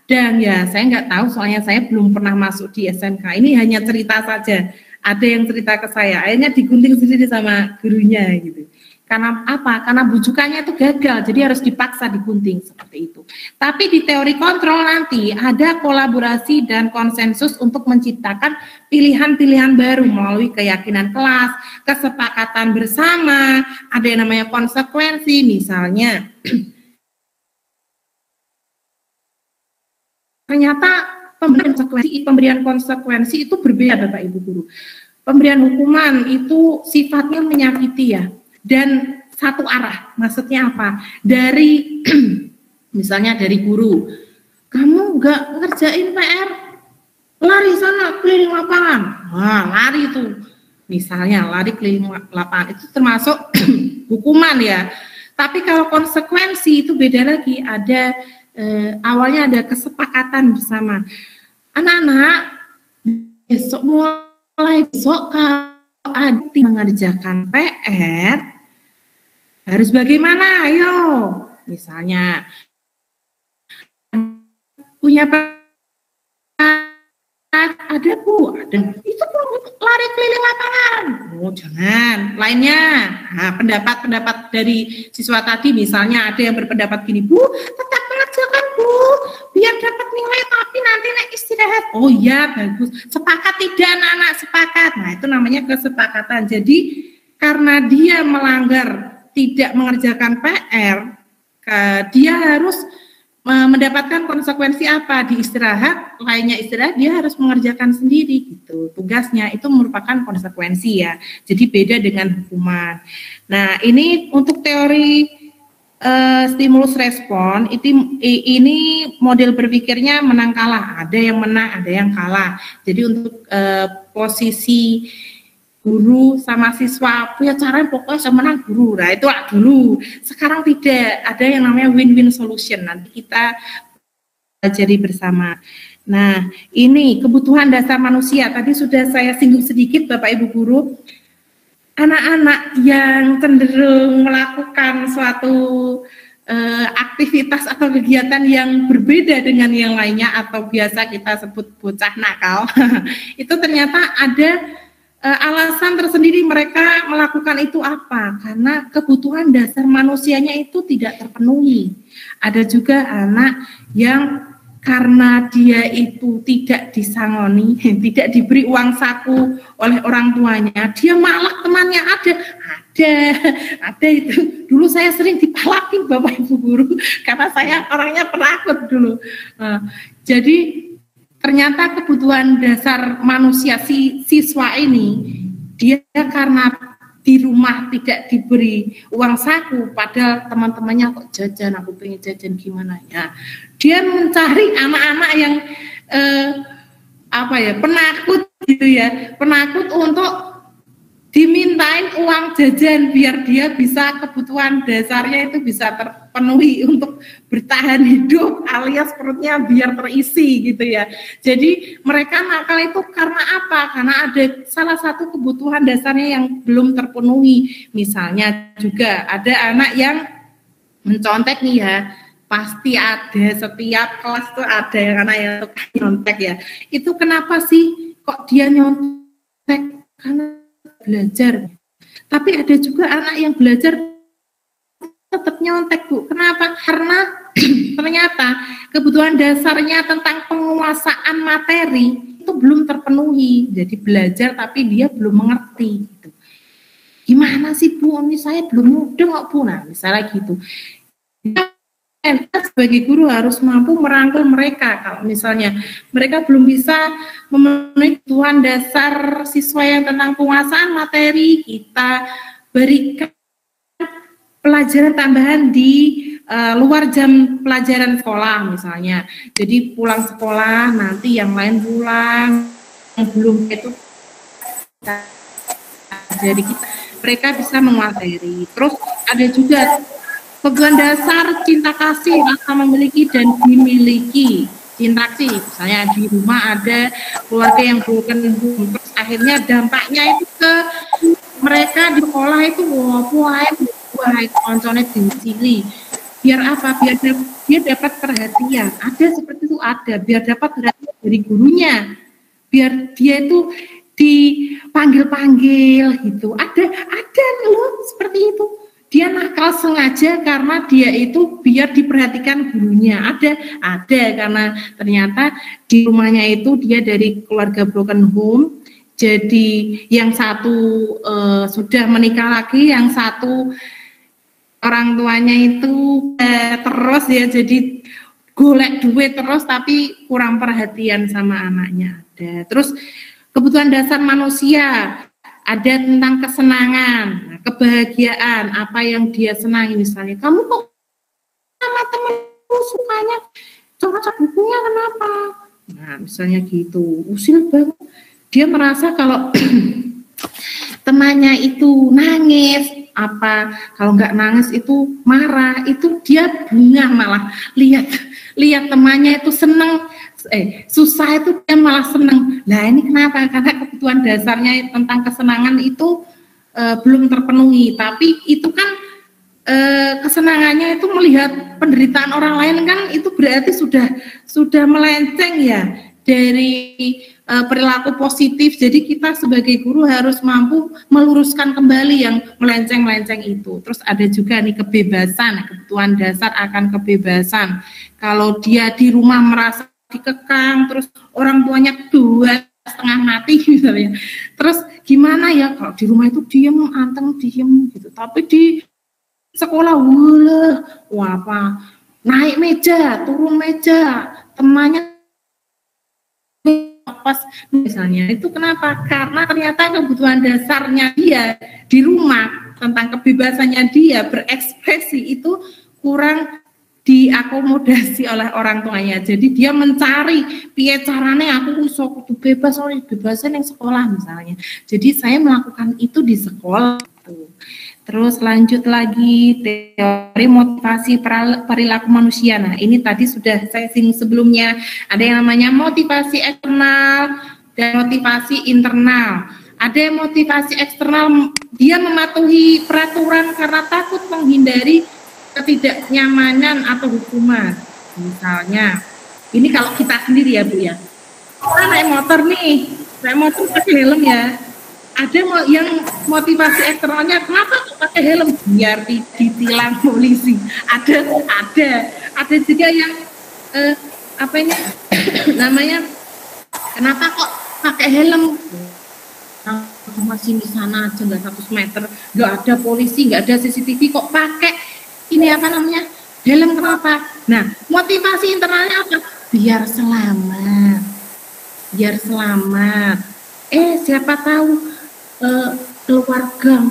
Dan ya saya nggak tahu, soalnya saya belum pernah masuk di SMK, ini hanya cerita saja. Ada yang cerita ke saya, akhirnya digunting sendiri sama gurunya gitu. Karena apa? Karena bujukannya itu gagal, jadi harus dipaksa digunting seperti itu. Tapi di teori kontrol nanti ada kolaborasi dan konsensus untuk menciptakan pilihan-pilihan baru melalui keyakinan kelas, kesepakatan bersama, ada yang namanya konsekuensi, misalnya. Ternyata pemberian konsekuensi itu berbeda, Bapak Ibu Guru. Pemberian hukuman itu sifatnya menyakiti ya. Dan satu arah, maksudnya apa? Dari misalnya dari guru, kamu nggak ngerjain PR, lari sana keliling lapangan. Wah, lari itu, misalnya lari keliling lapangan itu termasuk hukuman ya. Tapi kalau konsekuensi itu beda lagi. Ada awalnya ada kesepakatan bersama. Anak-anak mulai besok kalau ada mengerjakan PR harus bagaimana? Ayo, misalnya punya ada Bu, ada itu lari keliling lapangan. Oh jangan, lainnya. Nah, pendapat dari siswa tadi misalnya ada yang berpendapat gini, Bu, tetap mengerjakan Bu, biar dapat nilai tapi nanti naik istirahat. Oh iya bagus, sepakat tidak anak-anak sepakat. Nah itu namanya kesepakatan. Jadi karena dia melanggar tidak mengerjakan PR, dia harus mendapatkan konsekuensi apa di istirahat, lainnya istirahat, dia harus mengerjakan sendiri gitu. Tugasnya itu merupakan konsekuensi ya. Jadi beda dengan hukuman. Nah ini untuk teori stimulus respon ini model berpikirnya menang kalah. Ada yang menang, ada yang kalah. Jadi untuk posisi guru sama siswa punya cara pokoknya saya menang guru, nah itu dulu. Sekarang tidak, ada yang namanya win-win solution, nanti kita pelajari bersama. Nah ini kebutuhan dasar manusia, tadi sudah saya singgung sedikit Bapak Ibu Guru. Anak-anak yang cenderung melakukan suatu aktivitas atau kegiatan yang berbeda dengan yang lainnya atau biasa kita sebut bocah nakal, itu ternyata ada alasan tersendiri mereka melakukan itu apa? Karena kebutuhan dasar manusianya itu tidak terpenuhi. Ada juga anak yang karena dia itu tidak disangoni, tidak diberi uang saku oleh orang tuanya, dia malak temannya ada itu. Dulu saya sering dipalakin Bapak Ibu Guru karena saya orangnya penakut dulu. Jadi ternyata kebutuhan dasar manusia siswa ini, dia karena di rumah tidak diberi uang saku, padahal teman-temannya kok jajan, aku pengen jajan gimana ya. Dia mencari anak-anak yang penakut gitu ya, penakut untuk dimintain uang jajan biar dia bisa kebutuhan dasarnya itu bisa terpenuhi untuk bertahan hidup alias perutnya biar terisi gitu ya. Jadi mereka nakal itu karena apa? Karena ada salah satu kebutuhan dasarnya yang belum terpenuhi. Misalnya juga ada anak yang mencontek nih ya. Pasti ada, setiap kelas tuh ada yang anak yang nyontek ya. Itu kenapa sih kok dia nyontek? Karena belajar. Tapi ada juga anak yang belajar tetap nyontek Bu. Kenapa? Karena ternyata kebutuhan dasarnya tentang penguasaan materi itu belum terpenuhi. Jadi belajar tapi dia belum mengerti gitu. Gimana sih Bu? Ini saya belum mudah kok Bu. Nah misalnya gitu. Kita sebagai guru harus mampu merangkul mereka. Kalau misalnya mereka belum bisa memenuhi kebutuhan dasar siswa yang tentang penguasaan materi, kita berikan pelajaran tambahan di luar jam pelajaran sekolah misalnya. Jadi pulang sekolah nanti yang lain pulang, yang belum itu jadi mereka bisa menguasai. Terus ada juga kebutuhan dasar cinta kasih, rasa memiliki dan dimiliki. Cinta kasih, misalnya di rumah ada keluarga yang broken home, terus akhirnya dampaknya itu ke mereka di sekolah itu wah konconnya dicili. Biar apa? Biar dia dapat perhatian. Ada seperti itu ada, biar dapat perhatian dari gurunya. Biar dia itu dipanggil-panggil gitu. Ada loh seperti itu. Dia nakal sengaja karena dia itu biar diperhatikan gurunya. Ada karena ternyata di rumahnya itu dia dari keluarga broken home. Jadi yang satu sudah menikah lagi, yang satu orang tuanya itu terus ya, jadi golek duit terus tapi kurang perhatian sama anaknya. Ada. Terus kebutuhan dasar manusia, ada tentang kesenangan, kebahagiaan, apa yang dia senangi. Misalnya, kamu kok sama temanmu sukanya coret bukunya kenapa? Nah, misalnya gitu, usil banget. Dia merasa kalau temannya itu nangis, kalau nggak nangis itu marah, itu dia bunga malah. Lihat temannya itu seneng, susah itu dia malah seneng. Nah ini kenapa? Karena kebutuhan dasarnya tentang kesenangan itu belum terpenuhi. Tapi itu kan kesenangannya itu melihat penderitaan orang lain kan, itu berarti sudah melenceng ya dari perilaku positif. Jadi kita sebagai guru harus mampu meluruskan kembali yang melenceng-melenceng itu. Terus ada juga nih kebebasan, kebutuhan dasar akan kebebasan. Kalau dia di rumah merasa dikekang, terus orang tuanya setengah mati misalnya. Terus gimana ya kalau di rumah itu diem, anteng diem gitu. Tapi di sekolah naik meja, turun meja, temannya pas misalnya. Itu kenapa? Karena ternyata kebutuhan dasarnya dia di rumah tentang kebebasannya dia berekspresi itu kurang diakomodasi oleh orang tuanya. Jadi dia mencari piye carane aku iso kudu bebas oleh bebasan yang sekolah misalnya. Jadi saya melakukan itu di sekolah. Terus lanjut lagi teori motivasi perilaku manusia. Nah ini tadi sudah saya singgung sebelumnya. Ada yang namanya motivasi eksternal dan motivasi internal. Ada yang motivasi eksternal, dia mematuhi peraturan karena takut menghindari ketidaknyamanan atau hukuman. Misalnya, ini kalau kita sendiri ya Bu ya. Kita naik motor pakai helm ya. Ada yang motivasi eksternalnya, kenapa kok pakai helm? Biar ditilang polisi. Ada juga yang namanya kenapa kok pakai helm? Masih di sana aja nggak 100 meter, nggak ada polisi, nggak ada CCTV, kok pakai ini helm kenapa? Nah, motivasi internalnya apa? Biar selamat. Siapa tahu keluarga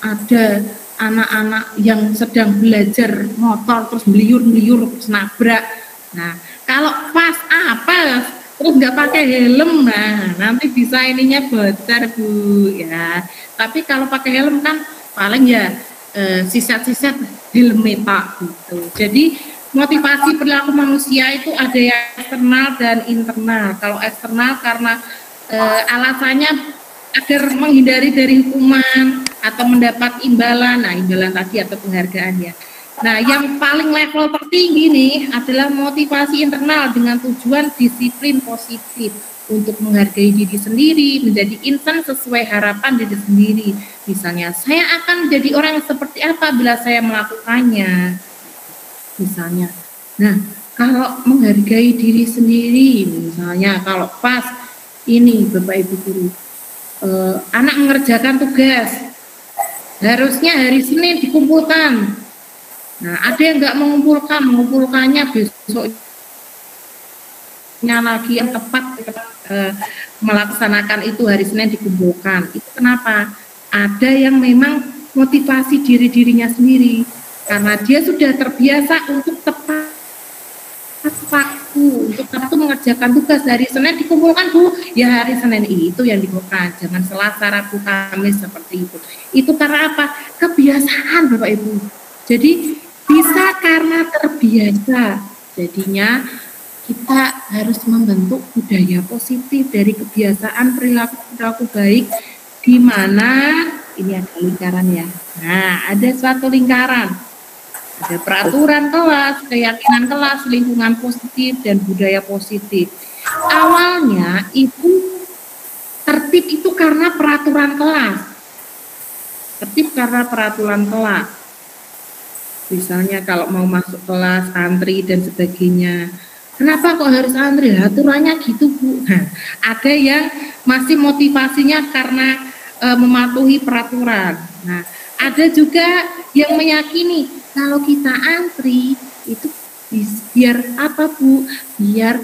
ada anak-anak yang sedang belajar motor terus beliur terus nabrak. Nah, kalau pas terus nggak pakai helm, nah nanti bisa ininya bocor Bu ya. Tapi kalau pakai helm kan paling ya sisat-sisat helm pak gitu. Jadi motivasi perilaku manusia itu ada yang eksternal dan internal. Kalau eksternal karena alasannya agar menghindari dari hukuman atau mendapat imbalan, imbalan tadi atau penghargaan ya. Nah, yang paling level tertinggi nih adalah motivasi internal dengan tujuan disiplin positif untuk menghargai diri sendiri, menjadi insan sesuai harapan diri sendiri. Misalnya, saya akan menjadi orang yang seperti apa bila saya melakukannya. Misalnya, nah kalau menghargai diri sendiri, misalnya kalau pas ini Bapak Ibu Guru, anak mengerjakan tugas, harusnya hari Senin dikumpulkan. Nah, ada yang nggak mengumpulkannya besoknya lagi yang tepat melaksanakan itu hari Senin dikumpulkan. Itu kenapa? Ada yang memang motivasi dirinya sendiri, karena dia sudah terbiasa untuk tepat waktu, untuk mengerjakan tugas dari Senin dikumpulkan Bu, ya hari Senin itu yang dikumpulkan, jangan Selasa, Rabu, Kamis seperti itu. Itu karena apa? Kebiasaan Bapak Ibu. Jadi bisa karena terbiasa. Jadinya kita harus membentuk budaya positif dari kebiasaan perilaku baik, di mana ini ada lingkaran ya. Nah, ada suatu lingkaran. Ada peraturan kelas, keyakinan kelas, lingkungan positif, dan budaya positif. Awalnya itu tertib itu karena peraturan kelas. Tertib karena peraturan kelas. Misalnya kalau mau masuk kelas, antri dan sebagainya. Kenapa kok harus antri? Aturannya gitu, Bu. Nah, ada yang masih motivasinya karena mematuhi peraturan. Nah, ada juga yang meyakini kalau kita antri itu biar apa, Bu? Biar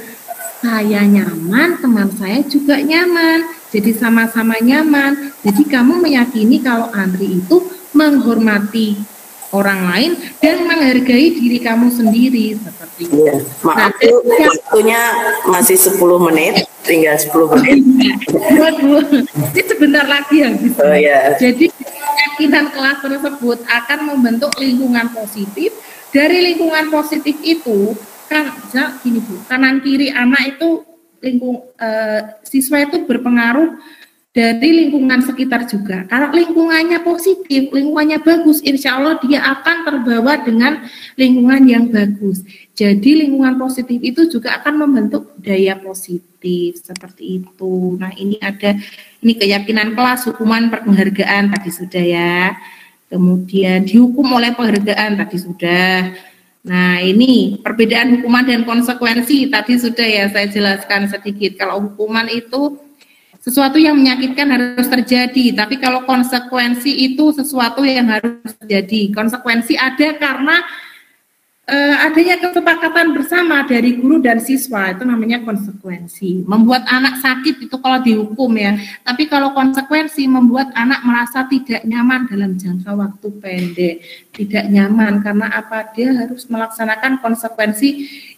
saya nyaman, teman saya juga nyaman. Jadi sama-sama nyaman. Jadi kamu meyakini kalau antri itu menghormati orang lain dan menghargai diri kamu sendiri seperti itu. Ya, maaf Bu, waktunya masih 10 menit, tinggal 10 menit. Ini sebentar lagi ya. Oh ya. Jadi keyakinan kelas tersebut akan membentuk lingkungan positif. Dari lingkungan positif itu kan gini Bu, kanan kiri anak itu siswa itu berpengaruh dari lingkungan sekitar juga. Kalau lingkungannya positif, lingkungannya bagus, insya Allah dia akan terbawa dengan lingkungan yang bagus. Jadi lingkungan positif itu juga akan membentuk daya positif seperti itu. Nah ini keyakinan kelas, hukuman penghargaan tadi sudah ya. Kemudian dihukum oleh penghargaan tadi sudah. Nah ini perbedaan hukuman dan konsekuensi tadi sudah ya saya jelaskan sedikit. Kalau hukuman itu sesuatu yang menyakitkan harus terjadi, tapi kalau konsekuensi itu sesuatu yang harus terjadi. Konsekuensi ada karena adanya kesepakatan bersama dari guru dan siswa, itu namanya konsekuensi. Membuat anak sakit itu kalau dihukum ya, tapi kalau konsekuensi membuat anak merasa tidak nyaman dalam jangka waktu pendek. Tidak nyaman karena apa? Dia harus melaksanakan konsekuensi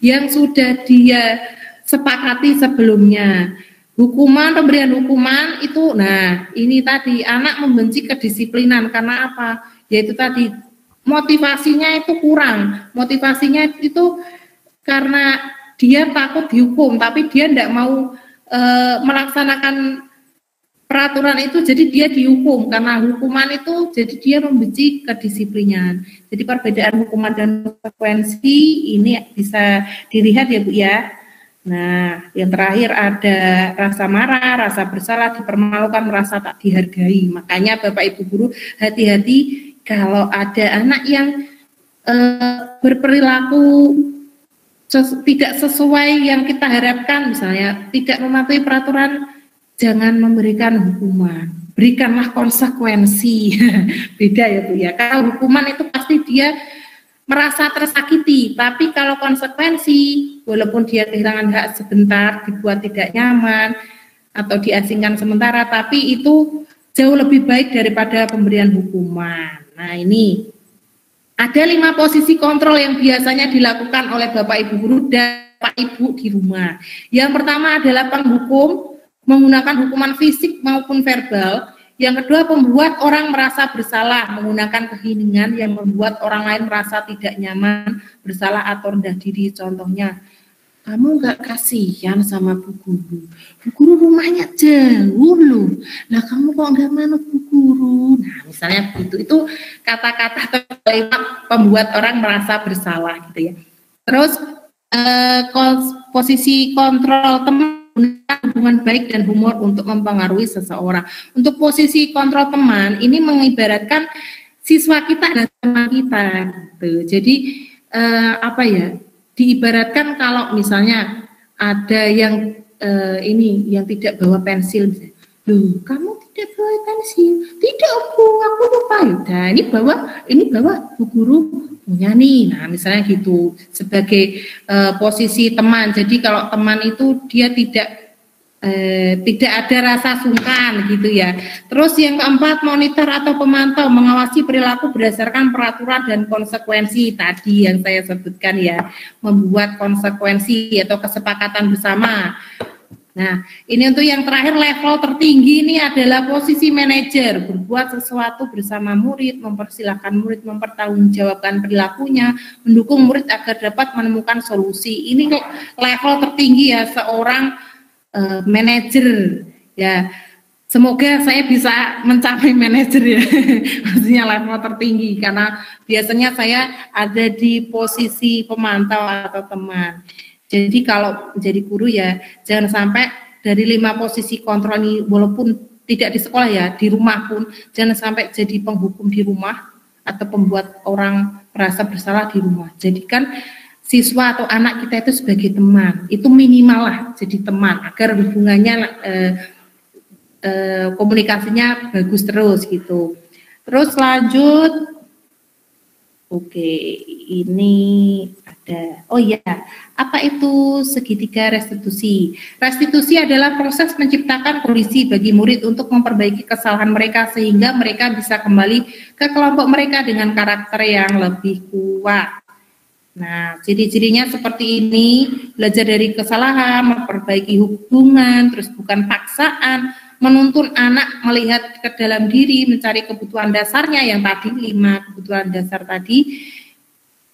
yang sudah dia sepakati sebelumnya. Pemberian hukuman itu, nah ini tadi anak membenci kedisiplinan karena apa? Yaitu tadi motivasinya itu kurang. Motivasinya itu karena dia takut dihukum, tapi dia tidak mau melaksanakan peraturan itu, jadi dia dihukum. Karena hukuman itu, jadi dia membenci kedisiplinan. Jadi perbedaan hukuman dan konsekuensi ini bisa dilihat ya Bu ya. Nah, yang terakhir ada rasa marah, rasa bersalah, dipermalukan, merasa tak dihargai. Makanya Bapak Ibu guru hati-hati kalau ada anak yang berperilaku tidak sesuai yang kita harapkan, misalnya tidak mematuhi peraturan, jangan memberikan hukuman, berikanlah konsekuensi. Beda ya Bu ya. Kalau hukuman itu pasti dia merasa tersakiti, tapi kalau konsekuensi, walaupun dia kehilangan hak sebentar, dibuat tidak nyaman atau diasingkan sementara, tapi itu jauh lebih baik daripada pemberian hukuman. Nah ini ada 5 posisi kontrol yang biasanya dilakukan oleh Bapak Ibu guru dan Bapak Ibu di rumah. Yang pertama adalah penghukum menggunakan hukuman fisik maupun verbal. Yang kedua, membuat orang merasa bersalah menggunakan keheningan yang membuat orang lain merasa tidak nyaman, bersalah atau rendah diri. Contohnya, kamu nggak kasihan sama Bu Guru. Bu Guru rumahnya jauh loh. Nah kamu kok nggak manut Bu Guru? Nah misalnya begitu. Itu kata-kata atau kalimat pembuat orang merasa bersalah gitu ya. Terus posisi kontrol teman, hubungan baik dan humor untuk mempengaruhi seseorang. Untuk posisi kontrol teman, ini mengibaratkan siswa kita dan teman kita gitu. Jadi apa ya? Diibaratkan kalau misalnya ada yang yang tidak bawa pensil, misalnya, loh kamu tidak bawa pensil? Tidak Bu, aku lupa. Nah ini bawa Bu Guru punya nih. Nah misalnya gitu sebagai posisi teman. Jadi kalau teman itu dia tidak ada rasa sungkan gitu ya. Terus yang keempat, monitor atau pemantau, mengawasi perilaku berdasarkan peraturan dan konsekuensi tadi yang saya sebutkan ya, membuat konsekuensi atau kesepakatan bersama. Nah ini untuk yang terakhir, level tertinggi ini adalah posisi manajer, berbuat sesuatu bersama murid, mempersilahkan murid mempertanggungjawabkan perilakunya, mendukung murid agar dapat menemukan solusi. Ini level tertinggi ya seorang manajer ya. Semoga saya bisa mencapai manajer ya. Maksudnya level tertinggi, karena biasanya saya ada di posisi pemantau atau teman. Jadi kalau menjadi guru ya jangan sampai dari 5 posisi kontrol ini, walaupun tidak di sekolah ya, di rumah pun jangan sampai jadi penghukum di rumah atau pembuat orang merasa bersalah di rumah. Jadikan siswa atau anak kita itu sebagai teman, itu minimal lah jadi teman agar hubungannya komunikasinya bagus terus gitu. Terus lanjut, oke, ini ada, oh ya, apa itu segitiga restitusi? Restitusi adalah proses menciptakan kondisi bagi murid untuk memperbaiki kesalahan mereka sehingga mereka bisa kembali ke kelompok mereka dengan karakter yang lebih kuat. Nah, ciri-cirinya seperti ini, belajar dari kesalahan, memperbaiki hubungan, terus bukan paksaan, menuntun anak melihat ke dalam diri, mencari kebutuhan dasarnya yang tadi 5 kebutuhan dasar tadi.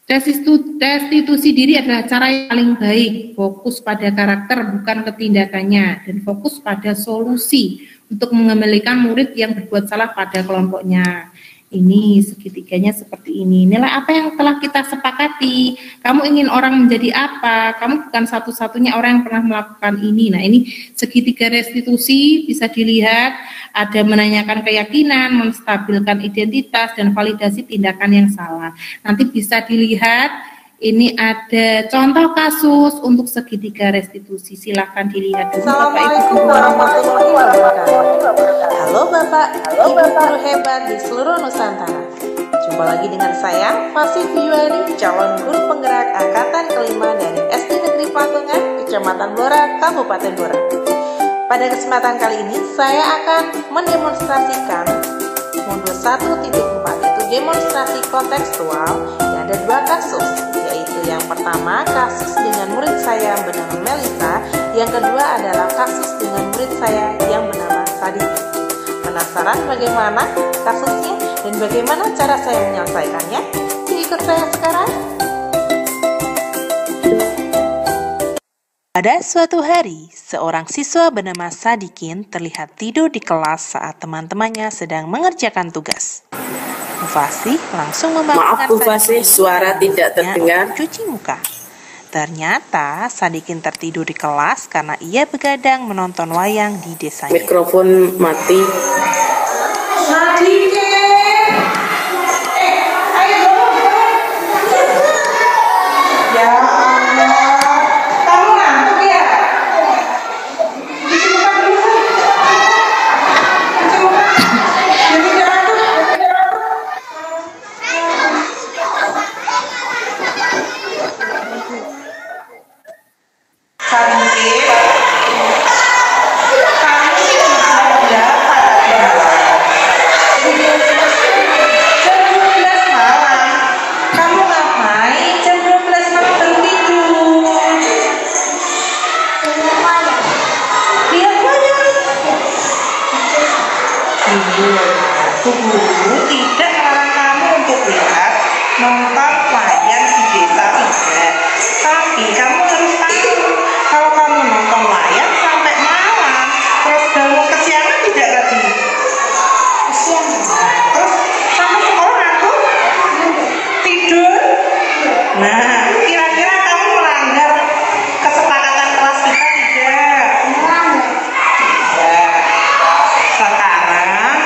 Restitusi diri adalah cara yang paling baik, fokus pada karakter bukan ketindakannya, dan fokus pada solusi untuk mengembalikan murid yang berbuat salah pada kelompoknya. Ini segitiganya seperti ini. Nilai apa yang telah kita sepakati? Kamu ingin orang menjadi apa? Kamu bukan satu-satunya orang yang pernah melakukan ini. Nah, ini segitiga restitusi bisa dilihat ada menanyakan keyakinan, menstabilkan identitas, dan validasi tindakan yang salah. Nanti bisa dilihat ini ada contoh kasus untuk segitiga restitusi. Silahkan dilihat dulu. Assalamualaikum warahmatullahi wabarakatuh. Halo Bapak, Ibu guru hebat di seluruh Nusantara. Jumpa lagi dengan saya, Fasih Yuani, calon guru penggerak angkatan kelima dari SD Negeri Patungan, Kecamatan Blora, Kabupaten Blora. Pada kesempatan kali ini, saya akan mendemonstrasikan modul 1.4, yaitu demonstrasi kontekstual, yang ada 2 kasus. Yang pertama, kasus dengan murid saya yang bernama Melisa. Yang kedua adalah kasus dengan murid saya yang bernama Sadiki. Penasaran bagaimana kasusnya dan bagaimana cara saya menyelesaikannya? Ikut saya sekarang. Pada suatu hari, seorang siswa bernama Sadikin terlihat tidur di kelas saat teman-temannya sedang mengerjakan tugas. Bu Fasih langsung membangunkan Maaf Bu Fasih, suara tidak terdengar. Cuci muka. Ternyata Sadikin tertidur di kelas karena ia begadang menonton wayang di desanya. Mikrofon mati. Sadikin, ayo ya Allah, kamu ngantuk ya? Cuci muka dulu. Cuci muka. Jadi ngantuk. Sadikin, kamu tidur berapa tadi malam? Jam 12 malam. Kamu ngapain jam 12 malam baru tidur? Lihat wayang. Guru tidak melarang kamu untuk lihat nonton wayang di desa tidak. Tapi kamu harus tahu, kalau kamu nonton wayang sampai malam, terus bangun kesiangan tidak tadi? Kesiangan. Terus sampai sekolah ngantuk? Tidur? Nah, kira-kira kamu melanggar kesepakatan kelas kita tidak? Ya. Sekarang,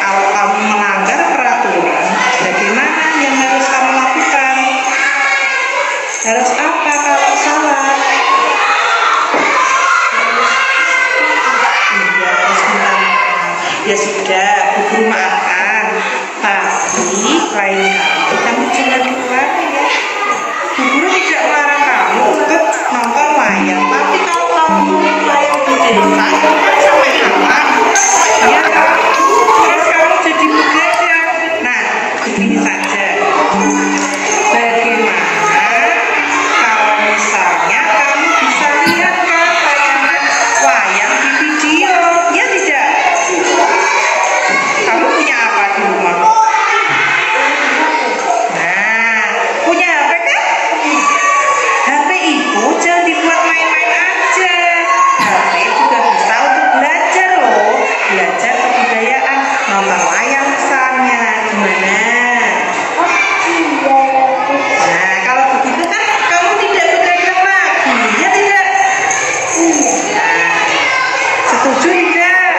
kalau kamu melanggar peraturan, bagaimana yang harus kamu lakukan? Harus apa kalau salah? Iya, harus minta maaf. Ya sudah, Bu Guru maafkan. Tapi lain kali kamu jangan diulangi ya. Bu Guru tidak melarang kamu untuk nonton wayang. Tapi kalau kamu wayang di desa, sampai malam, ya kan? Terus kamu jadi begadang. Nah, begini saja. Bagaimana kalau misalnya kamu bisa lihat kan tayangan wayang di video, ya tidak? Kamu punya apa di rumah? Nah, punya HP kan? HP ibu jangan dibuat main-main aja. HP juga bisa untuk belajar loh. Belajar kebudayaan, nonton wayang misalnya. Gimana? Nah, kalau begitu kan kamu tidak begadang lagi, ya tidak? Nah, setuju tidak?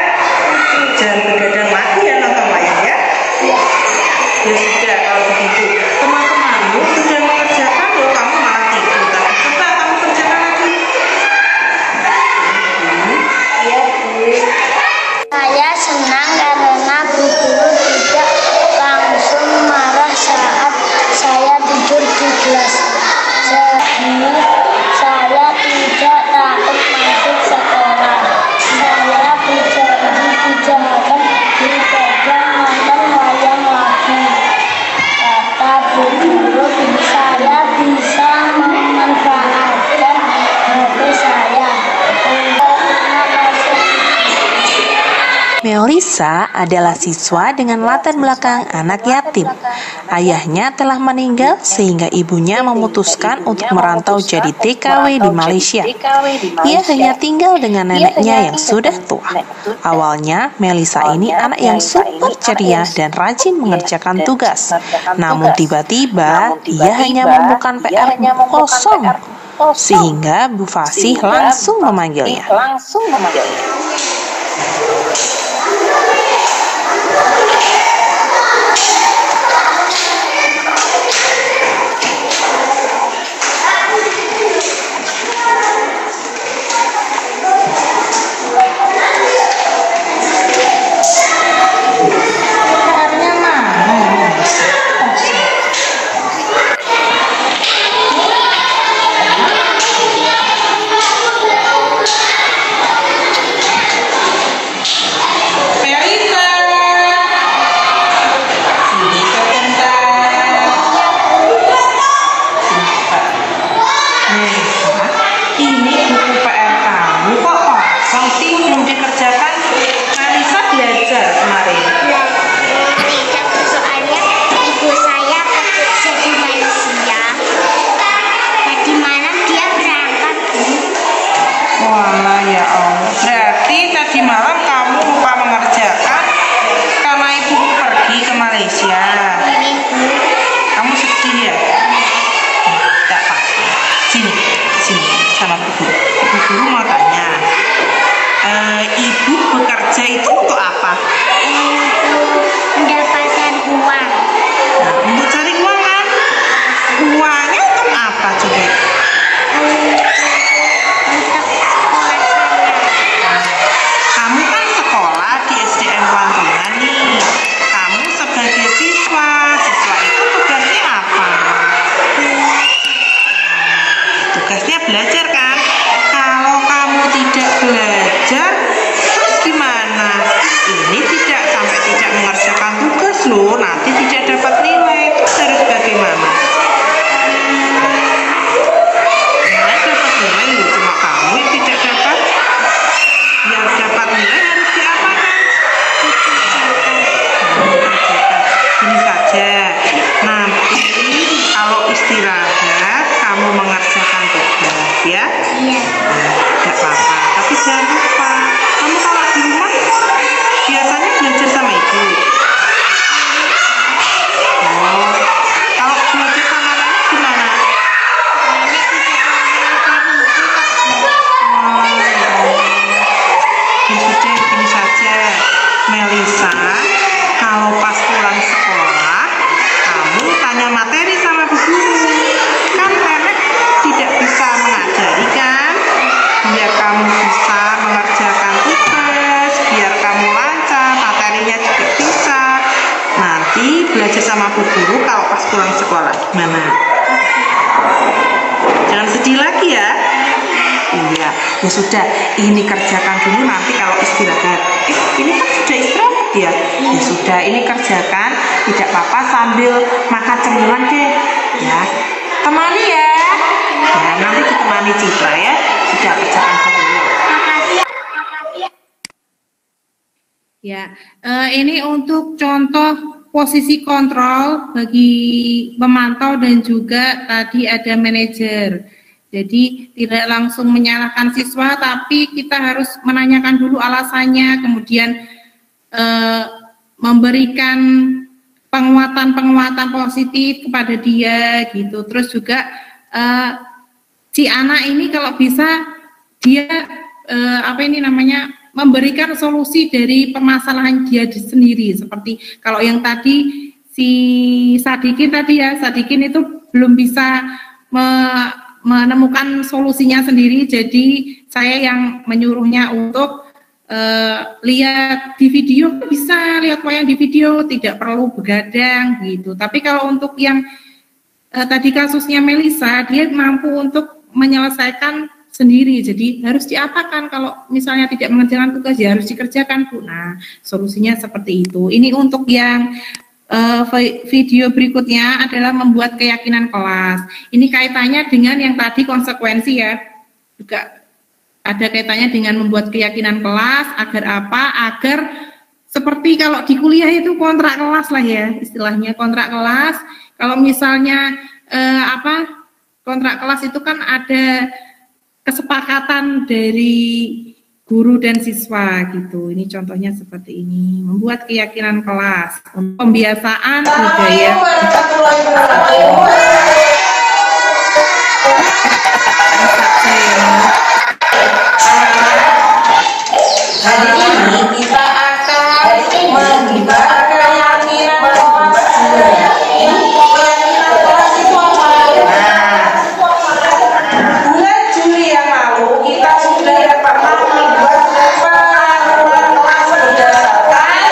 Melisa adalah siswa dengan latar belakang anak yatim. Ayahnya telah meninggal sehingga ibunya memutuskan untuk merantau jadi TKW di Malaysia. Ia hanya tinggal dengan neneknya yang sudah tua. Awalnya, Melisa ini anak yang super ceria dan rajin mengerjakan tugas. Namun tiba-tiba, ia hanya menemukan PR kosong, sehingga Bu Fasih langsung memanggilnya. Ibu bekerja itu untuk apa? Mendapatkan uang. Nah, untuk cari uang kan? Uangnya untuk apa coba? Untuk sekolah saya. Kamu kan sekolah di SDN Lantungan nih. Kamu sebagai siswa itu tugasnya apa? Tugasnya belajar kan? Kalau kamu tidak belajar, terus gimana? Ini tidak mengerjakan tugas loh, nanti tidak dapat nilai. Harus bagaimana? Dapat nilai loh, cuma kamu yang tidak dapat. Yang dapat nilai harus diapakan? Ini saja. Nanti kalau istirahat, kamu mengerjakan tugas ya? Iya. Tidak apa-apa, tapi jangan lupa, kamu kalau di rumah biasanya belajar sama ibu. Oh, kalau belajar sama nenek gimana? Sudah gini saja, Melisa, kalau pas pulang sekolah, kamu tanya materi sama bu guru. Kan nenek tidak bisa mengajari kan? Biar kamu bisa mengerjakan tugas, biar kamu lancar, materinya juga bisa. Nanti belajar sama bu guru kalau pas pulang sekolah. Gimana? Jangan sedih lagi ya. Iya, ya sudah, ini kerjakan dulu nanti kalau istirahat. Ini kan sudah istirahat ya? Ya sudah, ini kerjakan, tidak apa-apa sambil makan cemilan deh. Ya, temani ya. Ya, nanti ditemani Citra ya. Sudah, kerjakan dulu. Ya, ini untuk contoh posisi kontrol bagi pemantau dan juga tadi ada manajer. Jadi tidak langsung menyalahkan siswa, tapi kita harus menanyakan dulu alasannya, kemudian memberikan penguatan positif kepada dia gitu. Terus juga si anak ini kalau bisa dia memberikan solusi dari permasalahan dia sendiri. Seperti kalau yang tadi si Sadikin tadi ya, Sadikin itu belum bisa menemukan solusinya sendiri, jadi saya yang menyuruhnya untuk lihat di video, bisa lihat wayang di video, tidak perlu begadang gitu. Tapi kalau untuk yang tadi kasusnya Melisa, dia mampu untuk menyelesaikan sendiri, jadi harus diapakan kalau misalnya tidak mengerjakan tugas ya harus dikerjakan Bu. Nah, solusinya seperti itu. Ini untuk yang video berikutnya adalah membuat keyakinan kelas. Ini kaitannya dengan yang tadi konsekuensi ya, juga ada kaitannya dengan membuat keyakinan kelas. Agar apa? Agar seperti kalau di kuliah itu kontrak kelas lah ya, istilahnya kontrak kelas. Kalau misalnya kontrak kelas itu kan ada kesepakatan dari guru dan siswa gitu. Ini contohnya seperti ini, membuat keyakinan kelas, pembiasaan budaya. Hari ini kita akan membahas keyakinan kelas. Keyakinan kelas itu apa? Bulan Juli yang lalu kita sudah pernah membuat peraturan kelas berdasarkan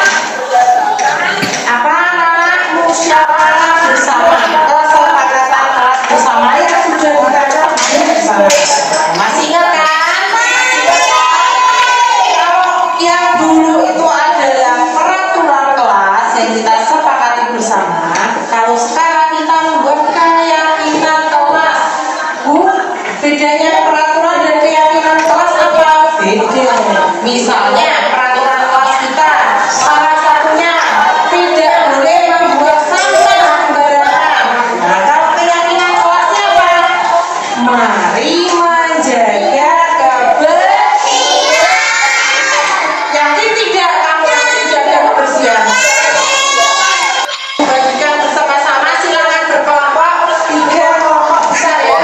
musyawarah bersama, kesepakatan kelas bersama yang sudah kita capai bersama. Masih ingat kan? Yang dulu itu adalah peraturan kelas yang kita sepakati bersama. Kalau sekarang kita membuat keyakinan kelas, bedanya peraturan dan keyakinan kelas apa? Beda. Misalnya peraturan kelas kita salah satunya tidak boleh membuat sampah sembarangan. Nah, kalau keyakinan kelasnya apa? Mari menjaga kebersihan. Yakin tidak kamu menjaga kebersihan? Bagikan bersama-sama, silakan berkelompok 3 kelompok besar ya.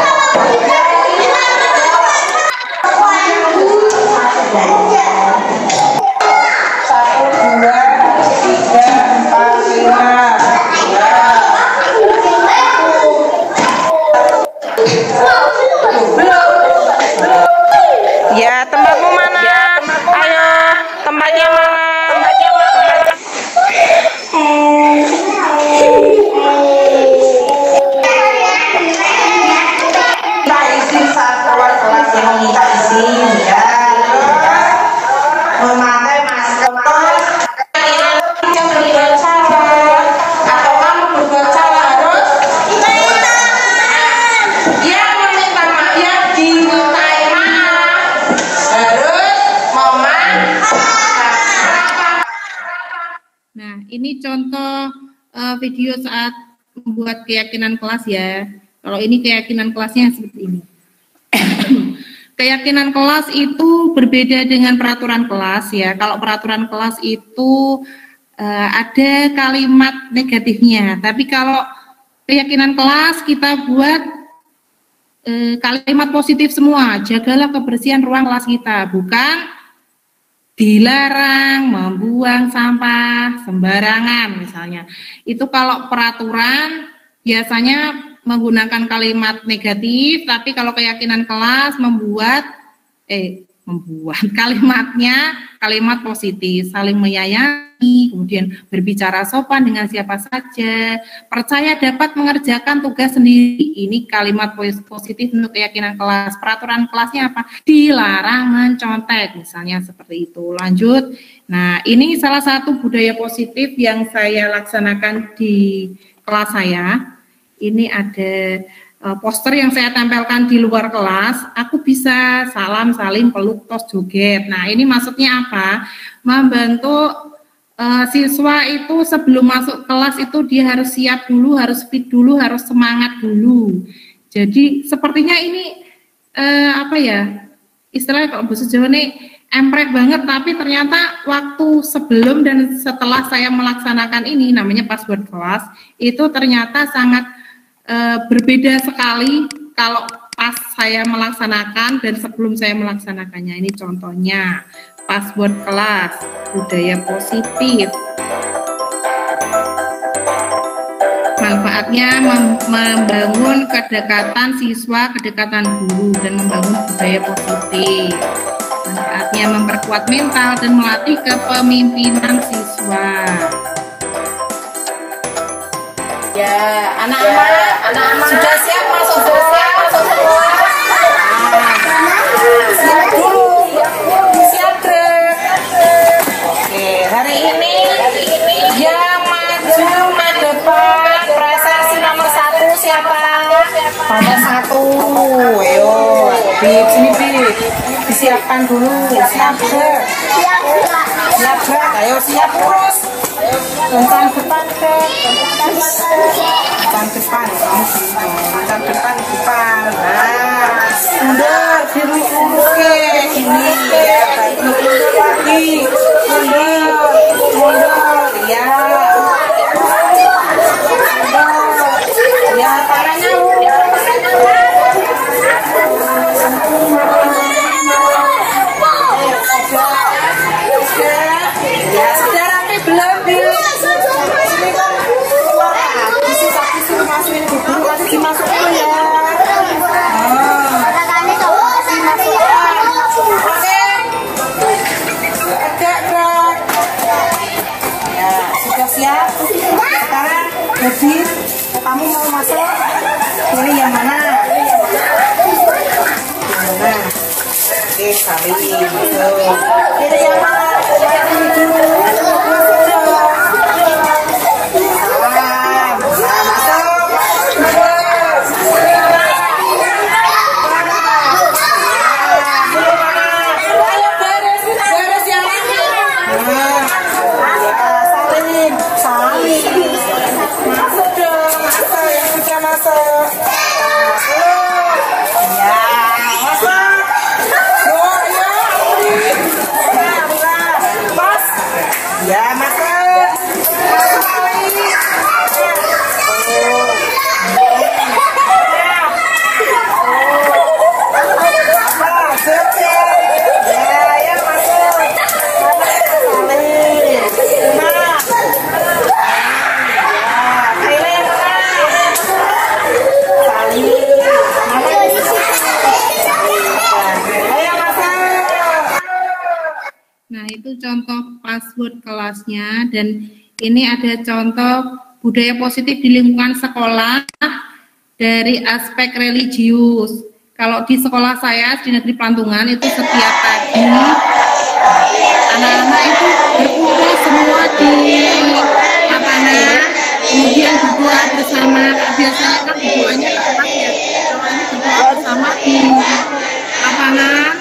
Satu, dua, tiga, empat, lima. Ya, tempatmu mana? Ayo, tempatnya mana? Kita izin saat keluar kelas yang meminta izin ya. Memakai masker yang berbuat salah atau kamu berbuat salah harus yang meminta maaf, yang dimintai maaf harus memaafkan. Nah, ini contoh video saat membuat keyakinan kelas ya. Kalau ini keyakinan kelasnya seperti ini. Keyakinan kelas itu berbeda dengan peraturan kelas ya. Kalau peraturan kelas itu ada kalimat negatifnya, tapi kalau keyakinan kelas kita buat kalimat positif semua. Jagalah kebersihan ruang kelas kita, bukan dilarang membuang sampah sembarangan misalnya. Itu kalau peraturan biasanya menggunakan kalimat negatif, tapi kalau keyakinan kelas membuat kalimatnya kalimat positif, saling menyayangi, kemudian berbicara sopan dengan siapa saja, percaya dapat mengerjakan tugas sendiri. Ini kalimat positif untuk keyakinan kelas. Peraturan kelasnya apa? Dilarang mencontek, misalnya seperti itu. Lanjut. Nah, ini salah satu budaya positif yang saya laksanakan di kelas saya. Ini ada poster yang saya tempelkan di luar kelas. Aku bisa salam, salim, peluk, tos, joget. Nah, ini maksudnya apa? Membantu siswa itu sebelum masuk kelas itu dia harus siap dulu, harus fit dulu, harus semangat dulu. Jadi sepertinya ini istilahnya kalau bahasa Jawa nih emprek banget, tapi ternyata waktu sebelum dan setelah saya melaksanakan ini, namanya password kelas, itu ternyata sangat berbeda sekali kalau pas saya melaksanakan dan sebelum saya melaksanakannya. Ini contohnya password kelas, budaya positif. Manfaatnya membangun kedekatan siswa, kedekatan guru, dan membangun budaya positif. Manfaatnya memperkuat mental dan melatih kepemimpinan siswa. Ya, anak-anak sudah siap masuk semua. Siap dulu, siap deh. Oke, hari ini yang maju ke depan prestasi nomor 1 siapa? Nomor 1. Ayo, Bib, sini Bib. Disiapkan dulu, siap deh. Siap gerak, ayo siap urus. Tentang depan deh, tentang depan, tentang depan. Nah, mundur, biru oke, ini ya, mundur lagi, mundur, ya. Ya, tangannya ya sudah rapi belum Bil? Ini kan keluar habis sih tapi suruh masukin bubur kasih dimasukin ya. Gerak. Ya sudah siap. Sekarang jadi kamu mau masuk pilih yang mana? Oke, salin masuk. Pilih yang mana? Nah, itu contoh password kelasnya, dan ini ada contoh budaya positif di lingkungan sekolah dari aspek religius. Kalau di sekolah saya di Negeri Plantungan itu setiap pagi anak-anak itu berkumpul semua di lapangan, kemudian berdoa bersama. Biasanya kan berdoanya di kelas ya, kalau ini berdoa bersama di lapangan.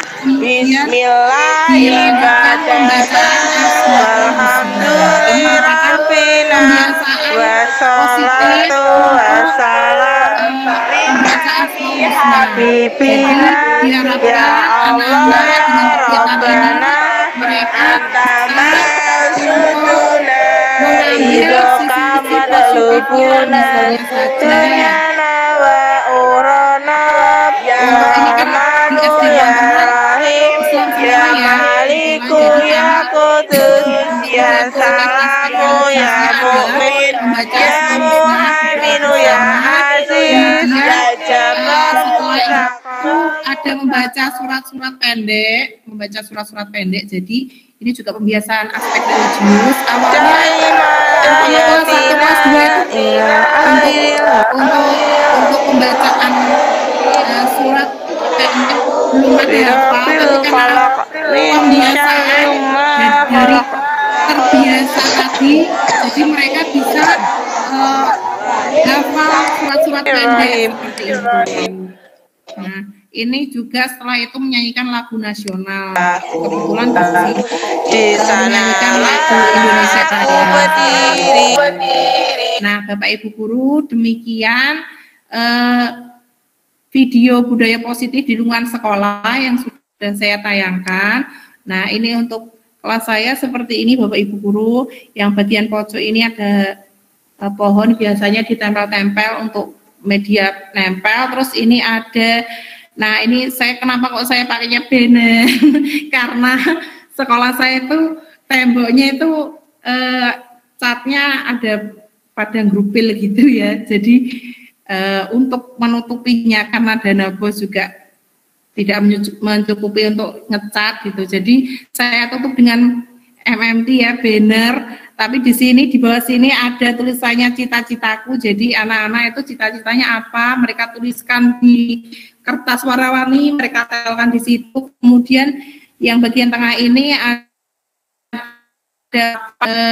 Ya salamu ya mu'min ya mu'aminu ya aziz ya jabbar ada membaca surat-surat pendek, jadi ini juga pembiasaan aspek religius. Awalnya kelas 1 kelas 2 itu untuk pembacaan surat pendek belum ada apa, tapi karena pembiasaan dari terbiasa tadi, jadi mereka bisa hafal surat-surat pendek seperti itu. Nah, ini juga setelah itu menyanyikan lagu nasional. Kebetulan di sana menyanyikan lagu Indonesia Raya. Nah, Bapak Ibu guru, demikian video budaya positif di lingkungan sekolah yang sudah saya tayangkan. Nah, ini untuk kelas saya seperti ini Bapak Ibu guru. Yang bagian pojok ini ada pohon, biasanya ditempel-tempel untuk media nempel. Terus ini ada, nah ini saya kenapa kok saya pakainya banner karena sekolah saya itu temboknya itu catnya ada padang grupil gitu ya. Jadi untuk menutupinya karena dana bos juga tidak mencukupi untuk ngecat gitu. Jadi saya tutup dengan MMT ya, banner. Tapi di sini, di bawah sini ada tulisannya cita-citaku. Jadi anak-anak itu cita-citanya apa, mereka tuliskan di kertas warna-warni, mereka tempelkan di situ. Kemudian yang bagian tengah ini ada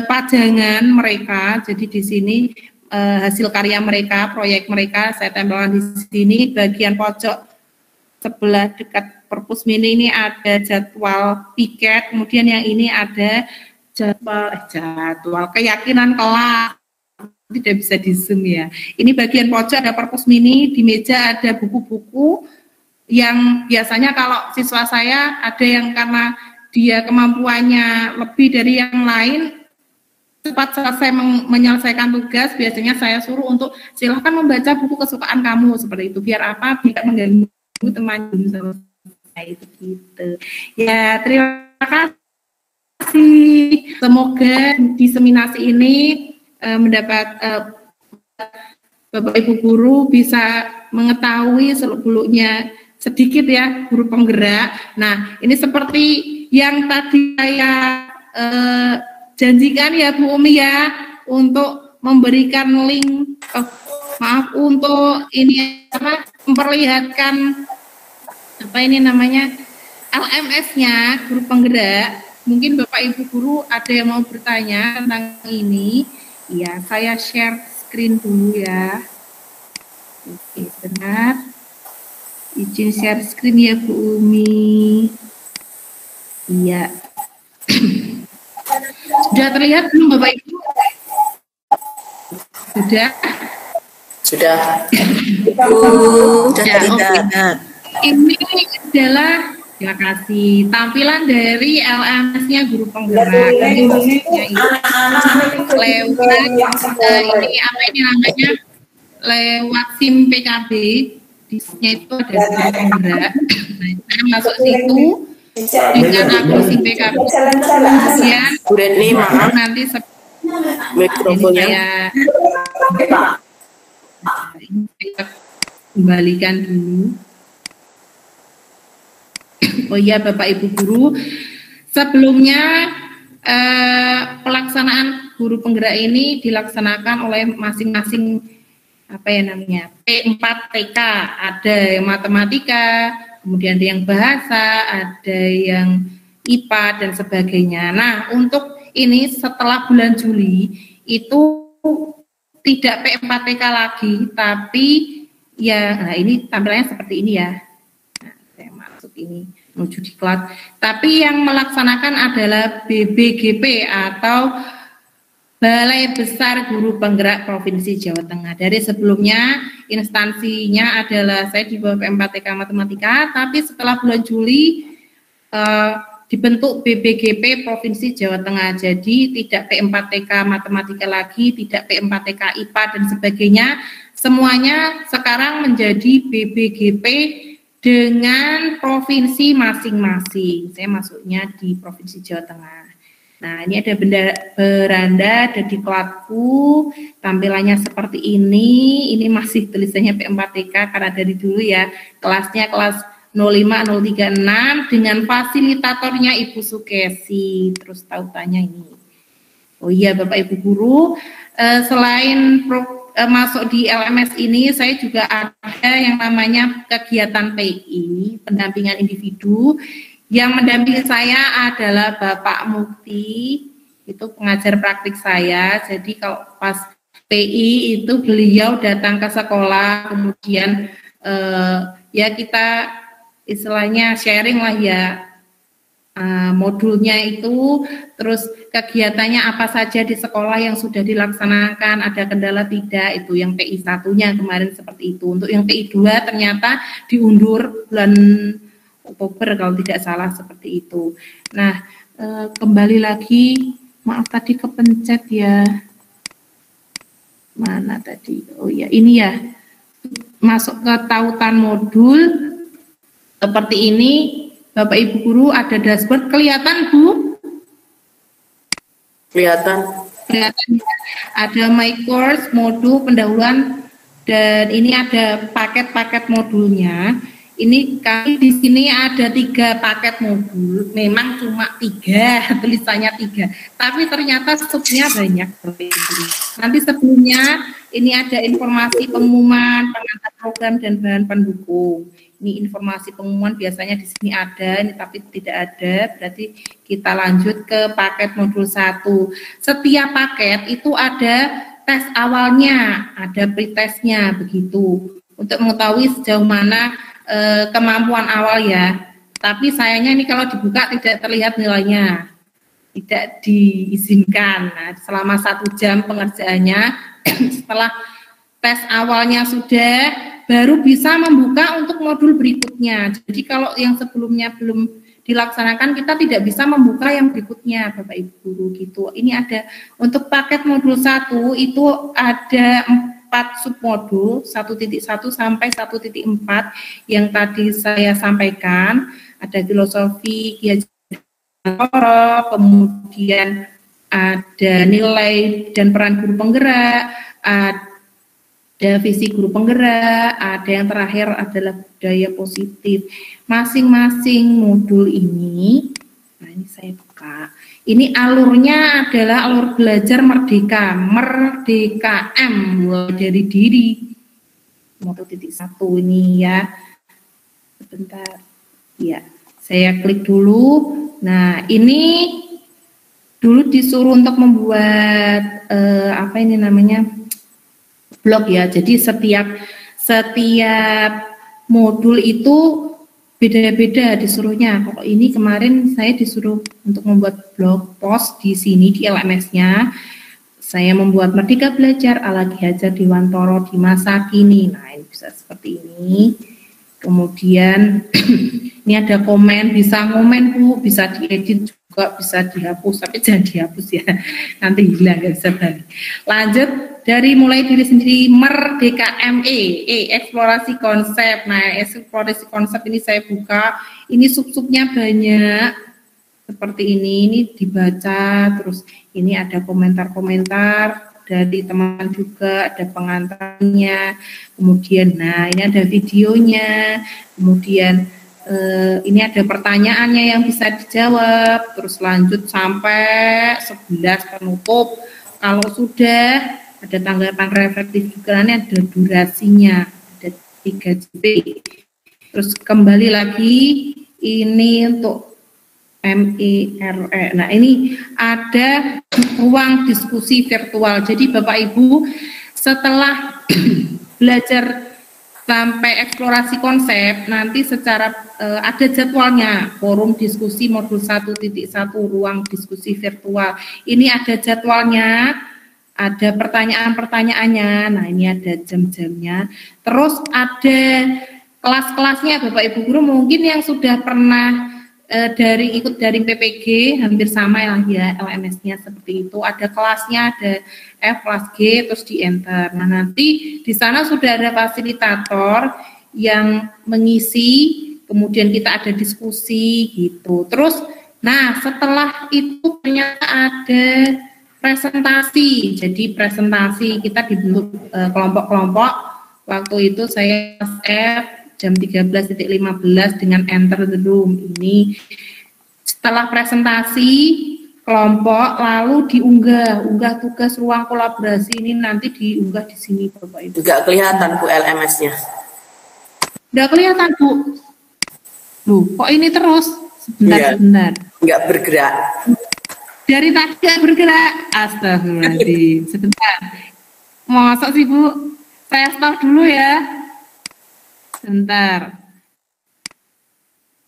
pajangan mereka. Jadi di sini hasil karya mereka, proyek mereka saya tempelkan di sini. Bagian pojok sebelah dekat perpus mini ini ada jadwal piket. Kemudian yang ini ada jadwal keyakinan kelas tidak bisa di Zoom ya. Ini bagian pojok ada perpus mini, di meja ada buku-buku yang biasanya kalau siswa saya ada yang karena dia kemampuannya lebih dari yang lain cepat selesai menyelesaikan tugas, biasanya saya suruh untuk silahkan membaca buku kesukaan kamu seperti itu, biar apa tidak mengganggu teman selesai itu gitu. Ya, terima kasih. Semoga diseminasi ini mendapat Bapak Ibu guru bisa mengetahui seluk-beluknya sedikit ya guru penggerak. Nah, ini seperti yang tadi saya janjikan ya Bu Umi ya, untuk memberikan link untuk ini apa, memperlihatkan apa ini namanya LMS-nya guru penggerak. Mungkin Bapak Ibu guru ada yang mau bertanya tentang ini. Ya, saya share screen dulu ya. Oke, benar. Izin share screen ya Bu Umi. Iya. Sudah terlihat belum Bapak Ibu? Sudah? Sudah. Sudah terlihat. Ini adalah, terima kasih, tampilan dari LMS-nya guru penggerak. Ini maksudnya itu lewat ini apa ini namanya, lewat SIM PKB. Di-nya itu ada guru penggerak. Nah, saya masuk situ dengan akun SIM PKB. Kemudian Bu Retni, maaf, nanti mikrofonnya. saya kembalikan dulu. Oh iya Bapak Ibu guru, sebelumnya pelaksanaan guru penggerak ini dilaksanakan oleh masing-masing apa ya namanya P4TK, ada yang matematika, kemudian ada yang bahasa, ada yang IPA dan sebagainya. Nah, untuk ini setelah bulan Juli itu tidak P4TK lagi, tapi ya nah ini tampilannya seperti ini ya. Nah, saya masuk ini menuju diklat. Tapi yang melaksanakan adalah BBGP atau Balai Besar Guru Penggerak Provinsi Jawa Tengah. Dari sebelumnya instansinya adalah saya di bawah P4TK Matematika, tapi setelah bulan Juli dibentuk BBGP Provinsi Jawa Tengah. Jadi tidak P4TK Matematika lagi, tidak P4TK IPA dan sebagainya. Semuanya sekarang menjadi BBGP dengan provinsi masing-masing. Saya masuknya di Provinsi Jawa Tengah. Nah, ini ada beranda, ada diklatku, tampilannya seperti ini. Ini masih tulisannya P4TK karena dari dulu ya. Kelasnya kelas 05036 dengan fasilitatornya Ibu Sukesi. Terus tautannya ini. Oh iya Bapak Ibu guru, selain masuk di LMS ini, saya juga ada yang namanya kegiatan PI, pendampingan individu. Yang mendampingi saya adalah Bapak Mukti, itu pengajar praktik saya. Jadi kalau pas PI itu beliau datang ke sekolah, kemudian ya kita istilahnya sharing lah ya, modulnya itu, terus kegiatannya apa saja di sekolah yang sudah dilaksanakan, ada kendala tidak, itu yang PI 1-nya kemarin seperti itu. Untuk yang PI 2 ternyata diundur bulan Oktober kalau tidak salah seperti itu. Nah, kembali lagi, maaf tadi kepencet ya. Mana tadi? Oh ya, ini ya. Masuk ke tautan modul seperti ini. Bapak Ibu guru ada dashboard, kelihatan Bu? Kelihatan. Kelihatan. Ada my course, modul pendahuluan, dan ini ada paket-paket modulnya. Ini kami di sini ada 3 paket modul, memang cuma 3, tulisannya 3, tapi ternyata subnya banyak. Nanti sebelumnya ini ada informasi pengumuman, pengantar program dan bahan pendukung. Ini informasi pengumuman biasanya di sini ada, ini tapi tidak ada, berarti kita lanjut ke paket modul 1. Setiap paket itu ada tes awalnya, ada pretestnya begitu, untuk mengetahui sejauh mana kemampuan awal ya. Tapi sayangnya ini kalau dibuka tidak terlihat nilainya. tidak diizinkan. Nah, selama 1 jam pengerjaannya, setelah tes awalnya sudah, baru bisa membuka untuk modul berikutnya. Jadi kalau yang sebelumnya belum dilaksanakan, kita tidak bisa membuka yang berikutnya, Bapak Ibu Guru gitu. Ini ada untuk paket modul 1 itu ada 4 submodul 1.1 sampai 1.4 yang tadi saya sampaikan. Ada filosofi, kemudian ada nilai dan peran guru penggerak, ada visi guru penggerak, ada yang terakhir adalah budaya positif. Masing-masing modul ini, nah ini saya buka, ini alurnya adalah alur belajar merdeka, Merdeka M, mulai dari diri. Modul 1 ini ya, sebentar, ya saya klik dulu. Nah, ini dulu disuruh untuk membuat apa ini namanya, blog ya. Jadi setiap modul itu beda-beda disuruhnya. Kalau ini kemarin saya disuruh untuk membuat blog post di sini di LMS-nya. Saya membuat Merdeka Belajar ala Ki Hajar Dewantoro di masa kini. Nah, ini bisa seperti ini. Kemudian ini ada komen, bisa ngomen Bu, bisa diedit juga, bisa dihapus, tapi jangan dihapus ya, nanti hilang, nggak bisa balik. Lanjut, dari mulai diri sendiri, Merdeka ME, eksplorasi konsep. Nah, eksplorasi konsep ini saya buka, ini sub-subnya banyak, seperti ini dibaca, terus ini ada komentar-komentar dari teman juga, ada pengantarnya, kemudian nah ini ada videonya, kemudian ini ada pertanyaannya yang bisa dijawab, terus lanjut sampai 11 penutup. Kalau sudah ada tanggapan reflektif juga, nanti ada durasinya, ada 3 JP. Terus kembali lagi, ini untuk MERE. Nah, ini ada ruang diskusi virtual. Jadi Bapak Ibu setelah belajar sampai eksplorasi konsep, nanti secara ada jadwalnya, forum diskusi modul 1.1 ruang diskusi virtual. Ini ada jadwalnya, ada pertanyaan-pertanyaannya. Nah, ini ada jam-jamnya. Terus ada kelas-kelasnya Bapak Ibu Guru, mungkin yang sudah pernah ikut dari PPG hampir sama ya LMS-nya seperti itu, ada kelasnya, ada F kelas G, terus di enter. Nah, nanti di sana sudah ada fasilitator yang mengisi, kemudian kita ada diskusi gitu. Terus nah setelah itu ternyata ada presentasi. Jadi presentasi kita dibentuk kelompok-kelompok. Waktu itu saya F jam 13.15 dengan enter the room. Ini setelah presentasi kelompok lalu unggah tugas ruang kolaborasi, ini nanti diunggah di sini Bapak Ibu. Enggak kelihatan Bu LMS-nya. Udah kelihatan Bu. Loh, kok ini terus? Sebentar. Enggak bergerak. Dari tadi enggak bergerak. Astagfirullahaladzim. Sebentar. Masa sih Bu? Saya stop dulu ya. Sebentar.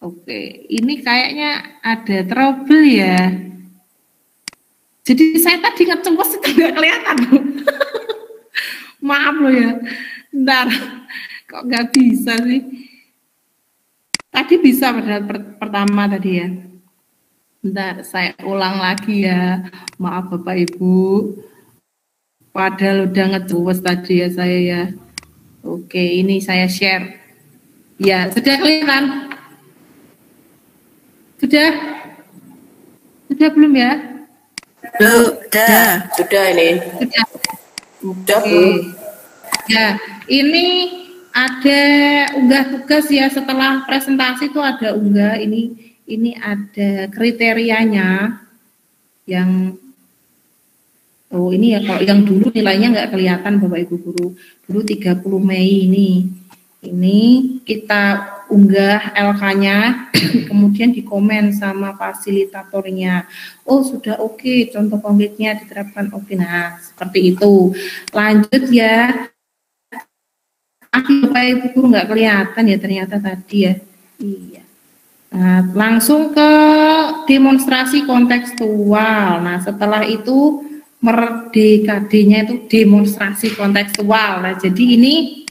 Oke, ini kayaknya ada trouble ya. Jadi saya tadi ngecempos itu nggak kelihatan Bu. Maaf loh ya. Bentar, kok nggak bisa sih? Tadi bisa pada pertama tadi ya. Bentar, saya ulang lagi ya. Maaf Bapak Ibu. Padahal udah ngecempos tadi ya saya ya. Oke, ini saya share. Ya, sudah kelihatan? Sudah belum ya? Sudah ini. Sudah. Oke. Ya, ini ada unggah tugas ya, setelah presentasi itu ada unggah, ini ada kriterianya yang ini ya, kalau yang dulu nilainya nggak kelihatan Bapak Ibu Guru. Dulu 30 Mei ini kita unggah LK-nya, kemudian dikomen sama fasilitatornya. Oh sudah oke, contoh konkretnya diterapkan oke. Nah seperti itu. Lanjut ya. Bapak Ibu Guru nggak kelihatan ya ternyata tadi ya. Iya. Nah, langsung ke demonstrasi kontekstual. Nah, setelah itu Merdeka D-nya itu demonstrasi kontekstual. Nah, jadi ini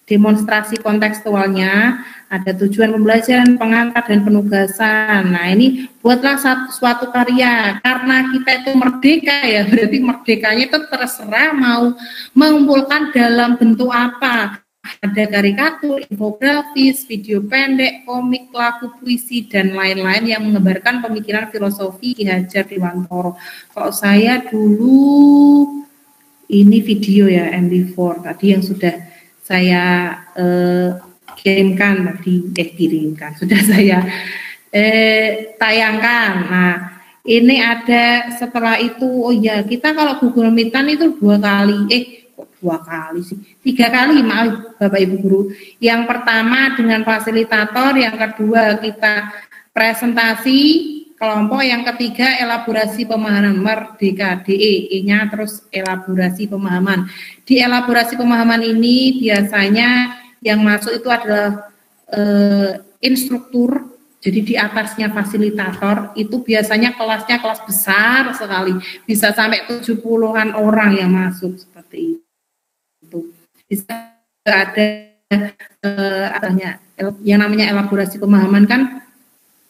demonstrasi kontekstualnya ada tujuan pembelajaran, pengantar, dan penugasan. Nah, ini buatlah suatu karya. Karena kita itu merdeka ya, berarti merdekanya itu terserah mau mengumpulkan dalam bentuk apa. Ada karikatur, infografis, video pendek, komik, lagu, puisi, dan lain-lain yang menggambarkan pemikiran filosofi Ki Hajar Dewantara. Kalau saya dulu ini video ya MB4 tadi yang sudah saya kirimkan sudah saya tayangkan. Nah, ini ada setelah itu, oh ya, kita kalau Google Meetan itu 3 kali, maaf Bapak Ibu Guru. Yang pertama dengan fasilitator, yang kedua kita presentasi kelompok, yang ketiga elaborasi pemahaman Merdeka DE-nya, terus elaborasi pemahaman. Di elaborasi pemahaman ini biasanya yang masuk itu adalah instruktur, jadi di atasnya fasilitator, itu biasanya kelasnya kelas besar sekali, bisa sampai 70-an orang yang masuk seperti itu. Bisa ada yang namanya elaborasi pemahaman kan,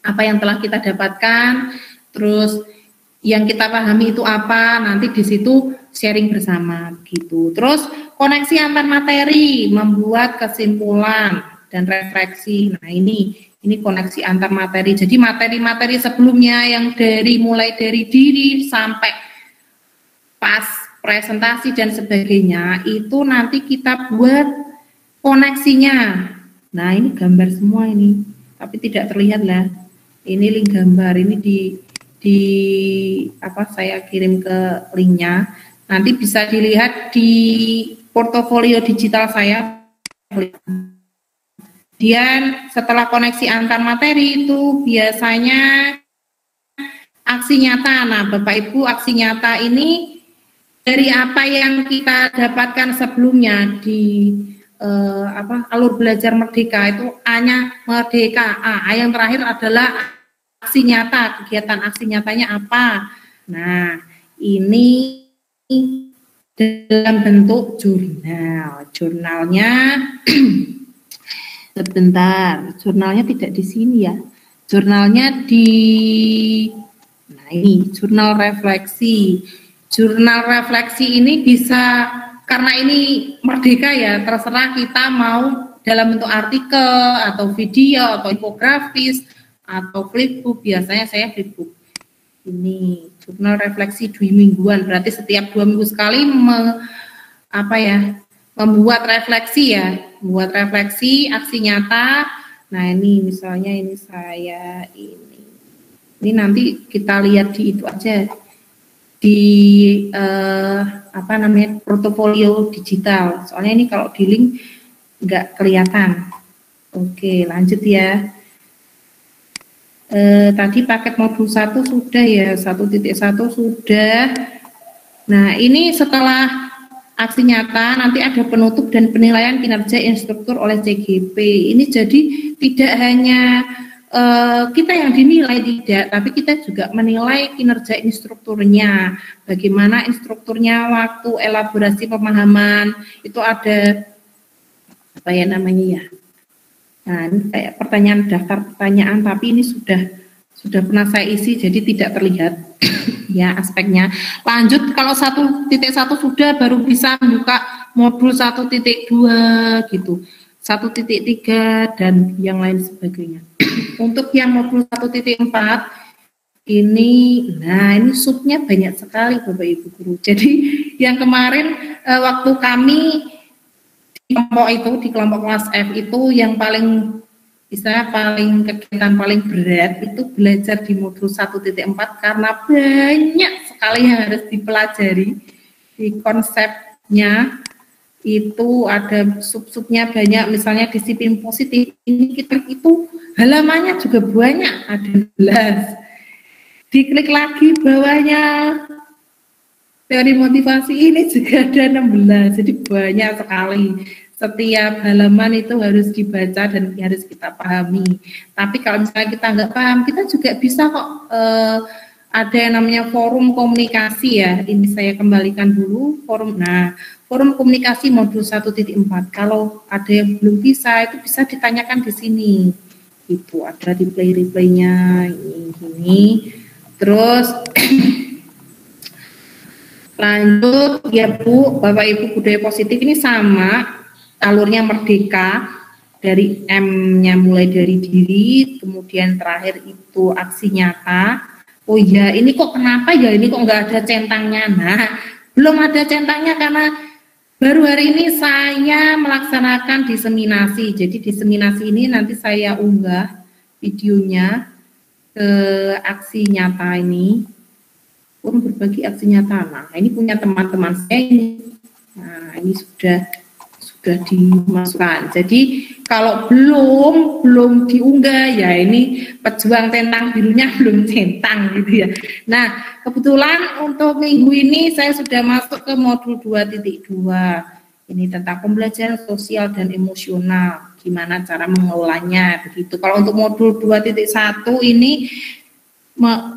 apa yang telah kita dapatkan, terus yang kita pahami itu apa, nanti di situ sharing bersama gitu. Terus koneksi antar materi, membuat kesimpulan dan refleksi. Nah, ini koneksi antar materi. Jadi materi-materi sebelumnya yang mulai dari diri sampai pas presentasi dan sebagainya, itu nanti kita buat koneksinya. Nah, ini gambar semua ini, tapi tidak terlihat lah. Ini link gambar, ini saya kirim ke linknya. Nanti bisa dilihat di portofolio digital saya. Dan setelah koneksi antar materi itu biasanya aksi nyata. Nah, Bapak Ibu, aksi nyata ini dari apa yang kita dapatkan sebelumnya di alur belajar merdeka itu A-nya merdeka, A yang terakhir adalah aksi nyata. Kegiatan aksi nyatanya apa? Nah, ini dalam bentuk jurnal. Jurnalnya sebentar, jurnalnya tidak di sini ya. Jurnalnya ini jurnal refleksi. Jurnal refleksi ini bisa, karena ini merdeka ya, terserah kita mau dalam bentuk artikel atau video atau infografis atau flipbook. Biasanya saya flipbook. Ini jurnal refleksi 2 mingguan, berarti setiap 2 minggu sekali membuat refleksi ya, membuat refleksi aksi nyata. Nah, ini misalnya ini saya ini nanti kita lihat di itu aja, di portofolio digital. Soalnya ini kalau di link nggak kelihatan. Oke, lanjut ya. Tadi paket modul 1 sudah ya, 1.1 sudah. Nah, ini setelah aksi nyata nanti ada penutup dan penilaian kinerja instruktur oleh CGP. Ini jadi tidak hanya kita yang dinilai, tidak, tapi kita juga menilai kinerja instrukturnya. Bagaimana instrukturnya waktu elaborasi pemahaman, itu ada apa ya namanya ya. Nah, ini kayak pertanyaan, daftar pertanyaan, tapi ini sudah pernah saya isi, jadi tidak terlihat ya aspeknya. Lanjut, kalau 1.1 sudah, baru bisa membuka modul 1.2 gitu, 1.3 dan yang lain sebagainya. Untuk yang modul 1.4 ini, nah ini subnya banyak sekali Bapak Ibu Guru. Jadi yang kemarin waktu kami di kelompok kelas F itu yang paling kegiatan paling berat itu belajar di modul 1.4 karena banyak sekali yang harus dipelajari. Di konsepnya itu ada sub-subnya banyak, misalnya disiplin positif, ini kita itu halamannya juga banyak, ada 11. Diklik lagi bawahnya teori motivasi, ini juga ada 16, jadi banyak sekali. setiap halaman itu harus dibaca dan harus kita pahami. Tapi kalau misalnya kita nggak paham, kita juga bisa kok ada yang namanya forum komunikasi ya. Ini saya kembalikan dulu forum. Nah, forum komunikasi modul 1.4. Kalau ada yang belum bisa, itu bisa ditanyakan di sini. Itu ada replay-replaynya ini. Terus lanjut ya Bu, Bapak Ibu, budaya positif ini sama alurnya Merdeka, dari M-nya mulai dari diri, kemudian terakhir itu aksi nyata. Oh ya, ini kok kenapa ya ini kok nggak ada centangnya? Nah, belum ada centangnya karena baru hari ini saya melaksanakan diseminasi. Jadi diseminasi ini nanti saya unggah videonya ke aksi nyata ini. Forum berbagi aksi nyata. Nah, ini punya teman-teman saya ini. Nah, ini sudah dimasukkan. Jadi kalau belum diunggah ya ini pejuang tentang birunya belum centang gitu ya. Nah, kebetulan untuk minggu ini saya sudah masuk ke modul 2.2. Ini tentang pembelajaran sosial dan emosional. Gimana cara mengelolanya begitu. Kalau untuk modul 2.1 ini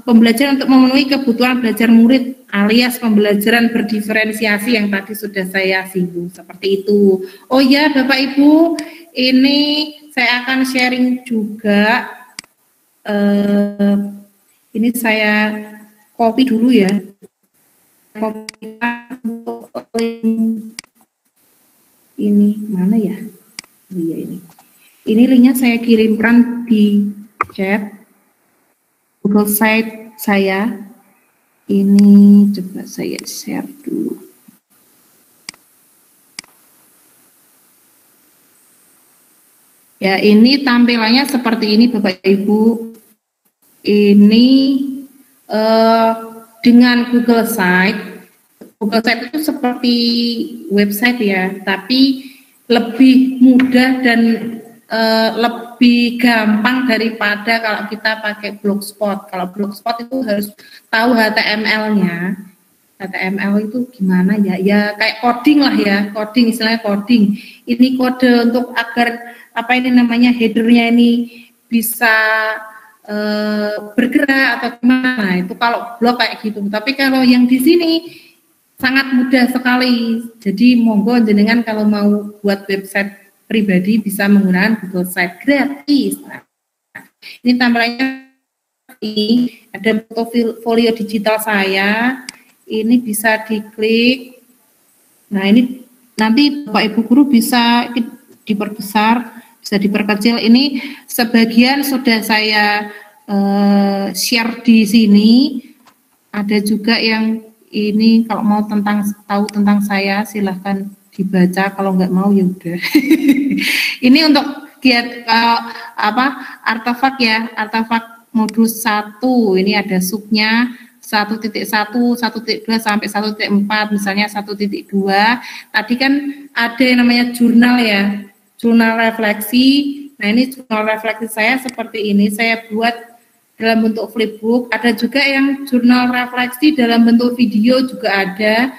pembelajaran untuk memenuhi kebutuhan belajar murid alias pembelajaran berdiferensiasi yang tadi sudah saya singgung seperti itu. Oh ya Bapak Ibu, ini saya akan sharing juga. Ini saya copy dulu ya. Copy untuk link ini mana ya? Oh iya ini. Ini linknya saya kirimkan di chat Google Site saya. Ini coba saya share dulu. Ya, ini tampilannya seperti ini Bapak Ibu. Ini dengan Google Site. Google Site itu seperti website ya, tapi lebih mudah dan lebih gampang daripada kalau kita pakai Blogspot. Kalau Blogspot itu harus tahu HTML-nya. HTML itu gimana ya? Ya kayak coding lah ya, coding istilahnya coding. Ini kode untuk agar apa ini namanya headernya ini bisa bergerak atau gimana. Itu kalau blog kayak gitu. Tapi kalau yang di sini sangat mudah sekali. Jadi monggo jenengan kalau mau buat website pribadi bisa menggunakan Google Site gratis. Nah, ini tampilannya ini ada portofolio digital saya. Ini bisa diklik. Nah, ini nanti Bapak Ibu guru bisa diperbesar, bisa diperkecil. Ini sebagian sudah saya share di sini. Ada juga yang ini kalau mau tahu tentang saya silahkan dibaca, kalau nggak mau ya udah. Ini untuk artefak ya, artefak modul 1. Ini ada subnya 1.1, 1.2 sampai 1.4, misalnya 1.2. Tadi kan ada yang namanya jurnal ya, jurnal refleksi. Nah, ini jurnal refleksi saya seperti ini, saya buat dalam bentuk flipbook. Ada juga yang jurnal refleksi dalam bentuk video juga ada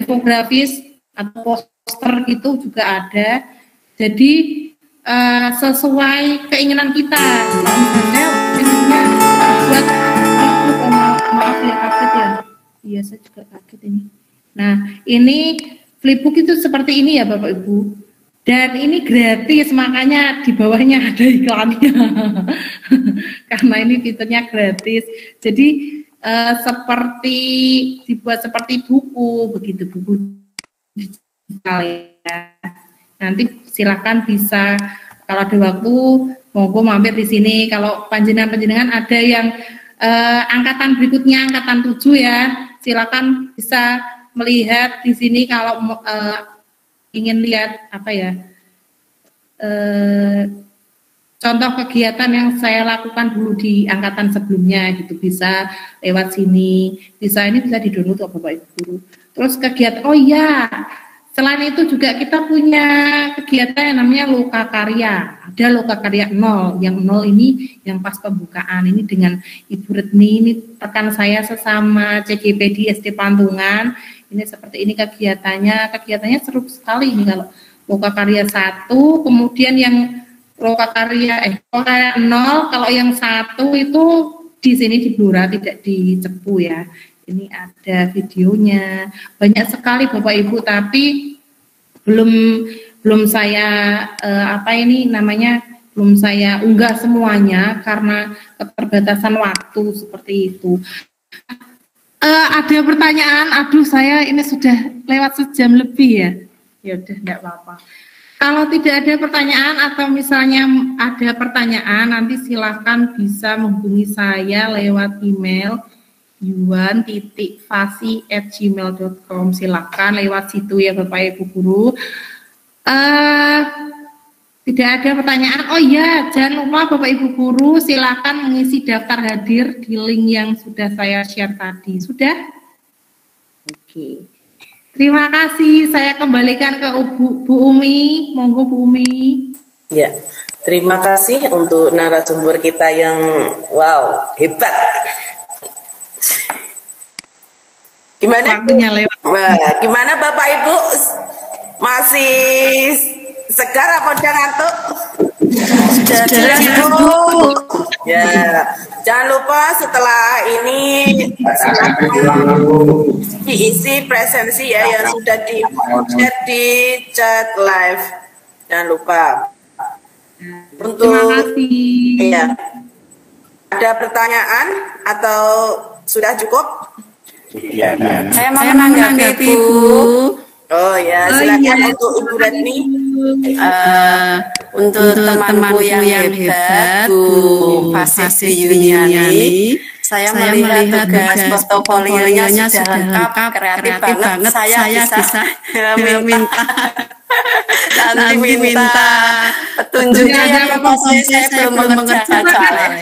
infografis atau poster gitu juga ada. Jadi sesuai keinginan kita. Misalnya buat maaf ya kaget ya. Iya, saya juga kaget ini. Nah, ini flipbook itu seperti ini ya Bapak Ibu. Dan ini gratis, makanya di bawahnya ada iklannya. Karena ini fiturnya gratis. Jadi seperti dibuat seperti buku begitu, buku digital ya. Nanti silakan bisa kalau ada waktu monggo mampir di sini. Kalau panjenengan ada yang angkatan berikutnya, angkatan 7 ya, silakan bisa melihat di sini kalau ingin lihat apa ya, contoh kegiatan yang saya lakukan dulu di angkatan sebelumnya gitu, bisa lewat sini, bisa ini bisa di-download kok Bapak Ibu guru. Terus kegiatan, oh ya, selain itu juga kita punya kegiatan yang namanya Loka Karya. Ada Loka Karya 0, yang 0 ini yang pas pembukaan ini dengan Ibu Retni, ini rekan saya sesama CGP di SD Pantungan. Ini seperti ini kegiatannya seru sekali ini kalau lokakarya 1, kemudian yang lokakarya 0, kalau yang 1 itu di sini di Blora, tidak di Cepu ya. Ini ada videonya, banyak sekali Bapak Ibu, tapi belum saya belum saya unggah semuanya karena keterbatasan waktu seperti itu. Ada pertanyaan? Aduh, saya ini sudah lewat sejam lebih ya. Ya udah, enggak apa-apa. Kalau tidak ada pertanyaan atau misalnya ada pertanyaan, nanti silahkan bisa menghubungi saya lewat email yuan.fasi@gmail.com. Silahkan lewat situ ya Bapak Ibu Guru. Tidak ada pertanyaan. Oh iya, jangan lupa Bapak Ibu Guru silakan mengisi daftar hadir di link yang sudah saya share tadi. Sudah? Oke. Terima kasih. Saya kembalikan ke Bu Umi. Monggo Bu Umi. Ya, terima kasih untuk narasumber kita yang wow, hebat. Gimana? Gimana Bapak Ibu? Masih segar apa udah ngantuk? Sudah tidur. Ya, jangan lupa setelah ini diisi presensi ya yang sudah di chat live. Jangan lupa. Untuk terima kasih. Ya, ada pertanyaan atau sudah cukup? Iya. Saya mau menanggapi Bu. Oh ya, silakan untuk Ibu Retni. Untuk temanku yang hebat, Bu Fasih Yuniani, saya melihat tugas portofolionya sudah lengkap, kreatif banget. Saya bisa nanti minta petunjuknya ya Bapak, saya belum mengerjakan soalnya.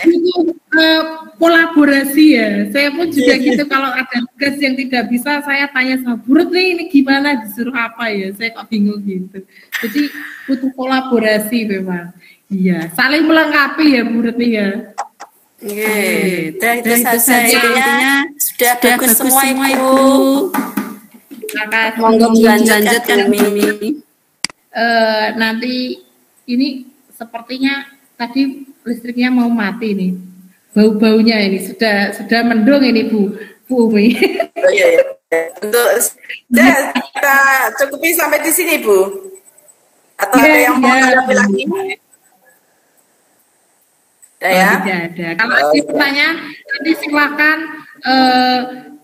Kolaborasi ya, saya pun juga gitu. Kalau ada tugas yang tidak bisa, saya tanya sama Bu Retni ini gimana, disuruh apa ya, saya kok bingung gitu. Jadi butuh kolaborasi memang. Iya, saling melengkapi ya Bu Retni ya. Dan itu saja intinya sudah bagus semua Ibu. Monggo dilanjutkan Mimi. Nanti ini sepertinya tadi listriknya mau mati nih. Bau-baunya ini sudah mendung ini Bu Umi. Oh iya, iya. Untuk kita cukupi sampai di sini Bu. Atau ada yang mau menambah lagi? Ya? Tidak ada. Kalau ada pertanyaan nanti silakan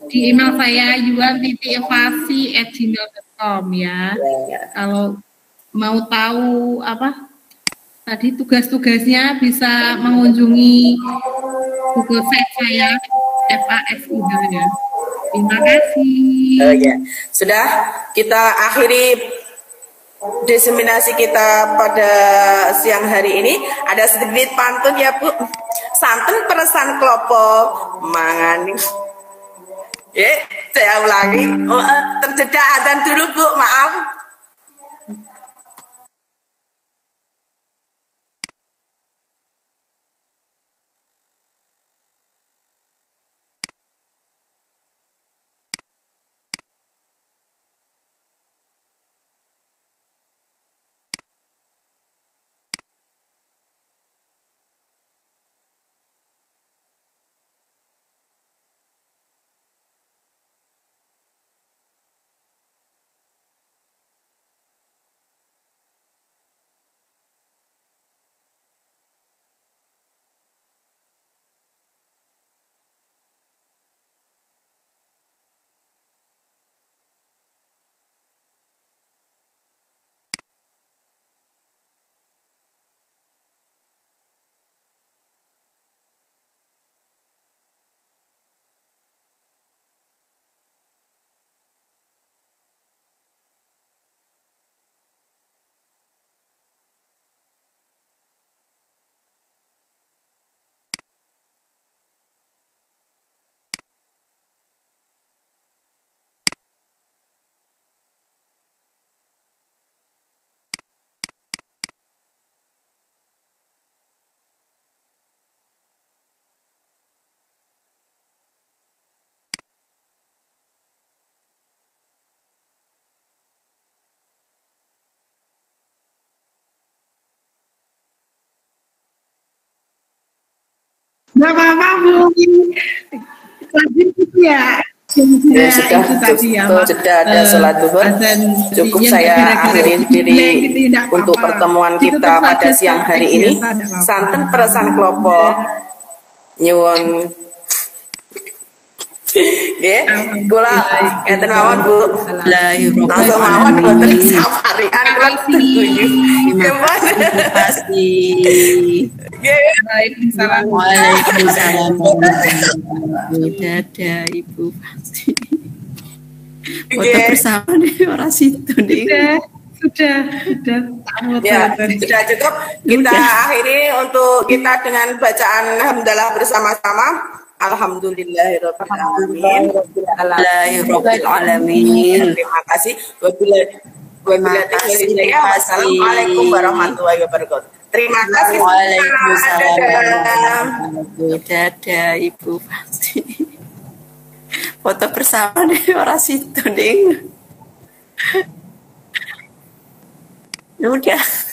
di email saya yuan.evasi@gmail.com ya. Kalau mau tahu apa tadi tugas-tugasnya bisa mengunjungi Google Site saya FASI ya. Terima kasih. Oh ya, sudah kita akhiri diseminasi kita pada siang hari ini. Ada sedikit pantun ya Bu. Santen peresan klopo mangani. Saya ulangi. Terjeda adzan dulu Bu, maaf. Nggak apa-apa, Bu. Lanjut ya. Ya, sudah ada sholat duhur. Cukup saya akhiri diri untuk pertemuan kita pada siang hari ini. Santen peresan kelompok nyuwun. Nggih, kula ngeten mawon, Bu. Langsung mawon boten saparian kula setuju. Terima kasih. Waalaikumsalam. Waalaikumsalam. Dadah Ibu Fasi. Foto bersama nih orang situ nih. Sudah. Ya, sudah cukup. Kita akhiri untuk kita dengan bacaan hamdalah bersama-sama. Alhamdulillahirabbil alamin. Terima kasih. Wassalamualaikum warahmatullahi wabarakatuh. Terima kasih. Waalaikumsalam. Dadah Ibu Fasi. Foto bersama nih orang situ nih. Udah.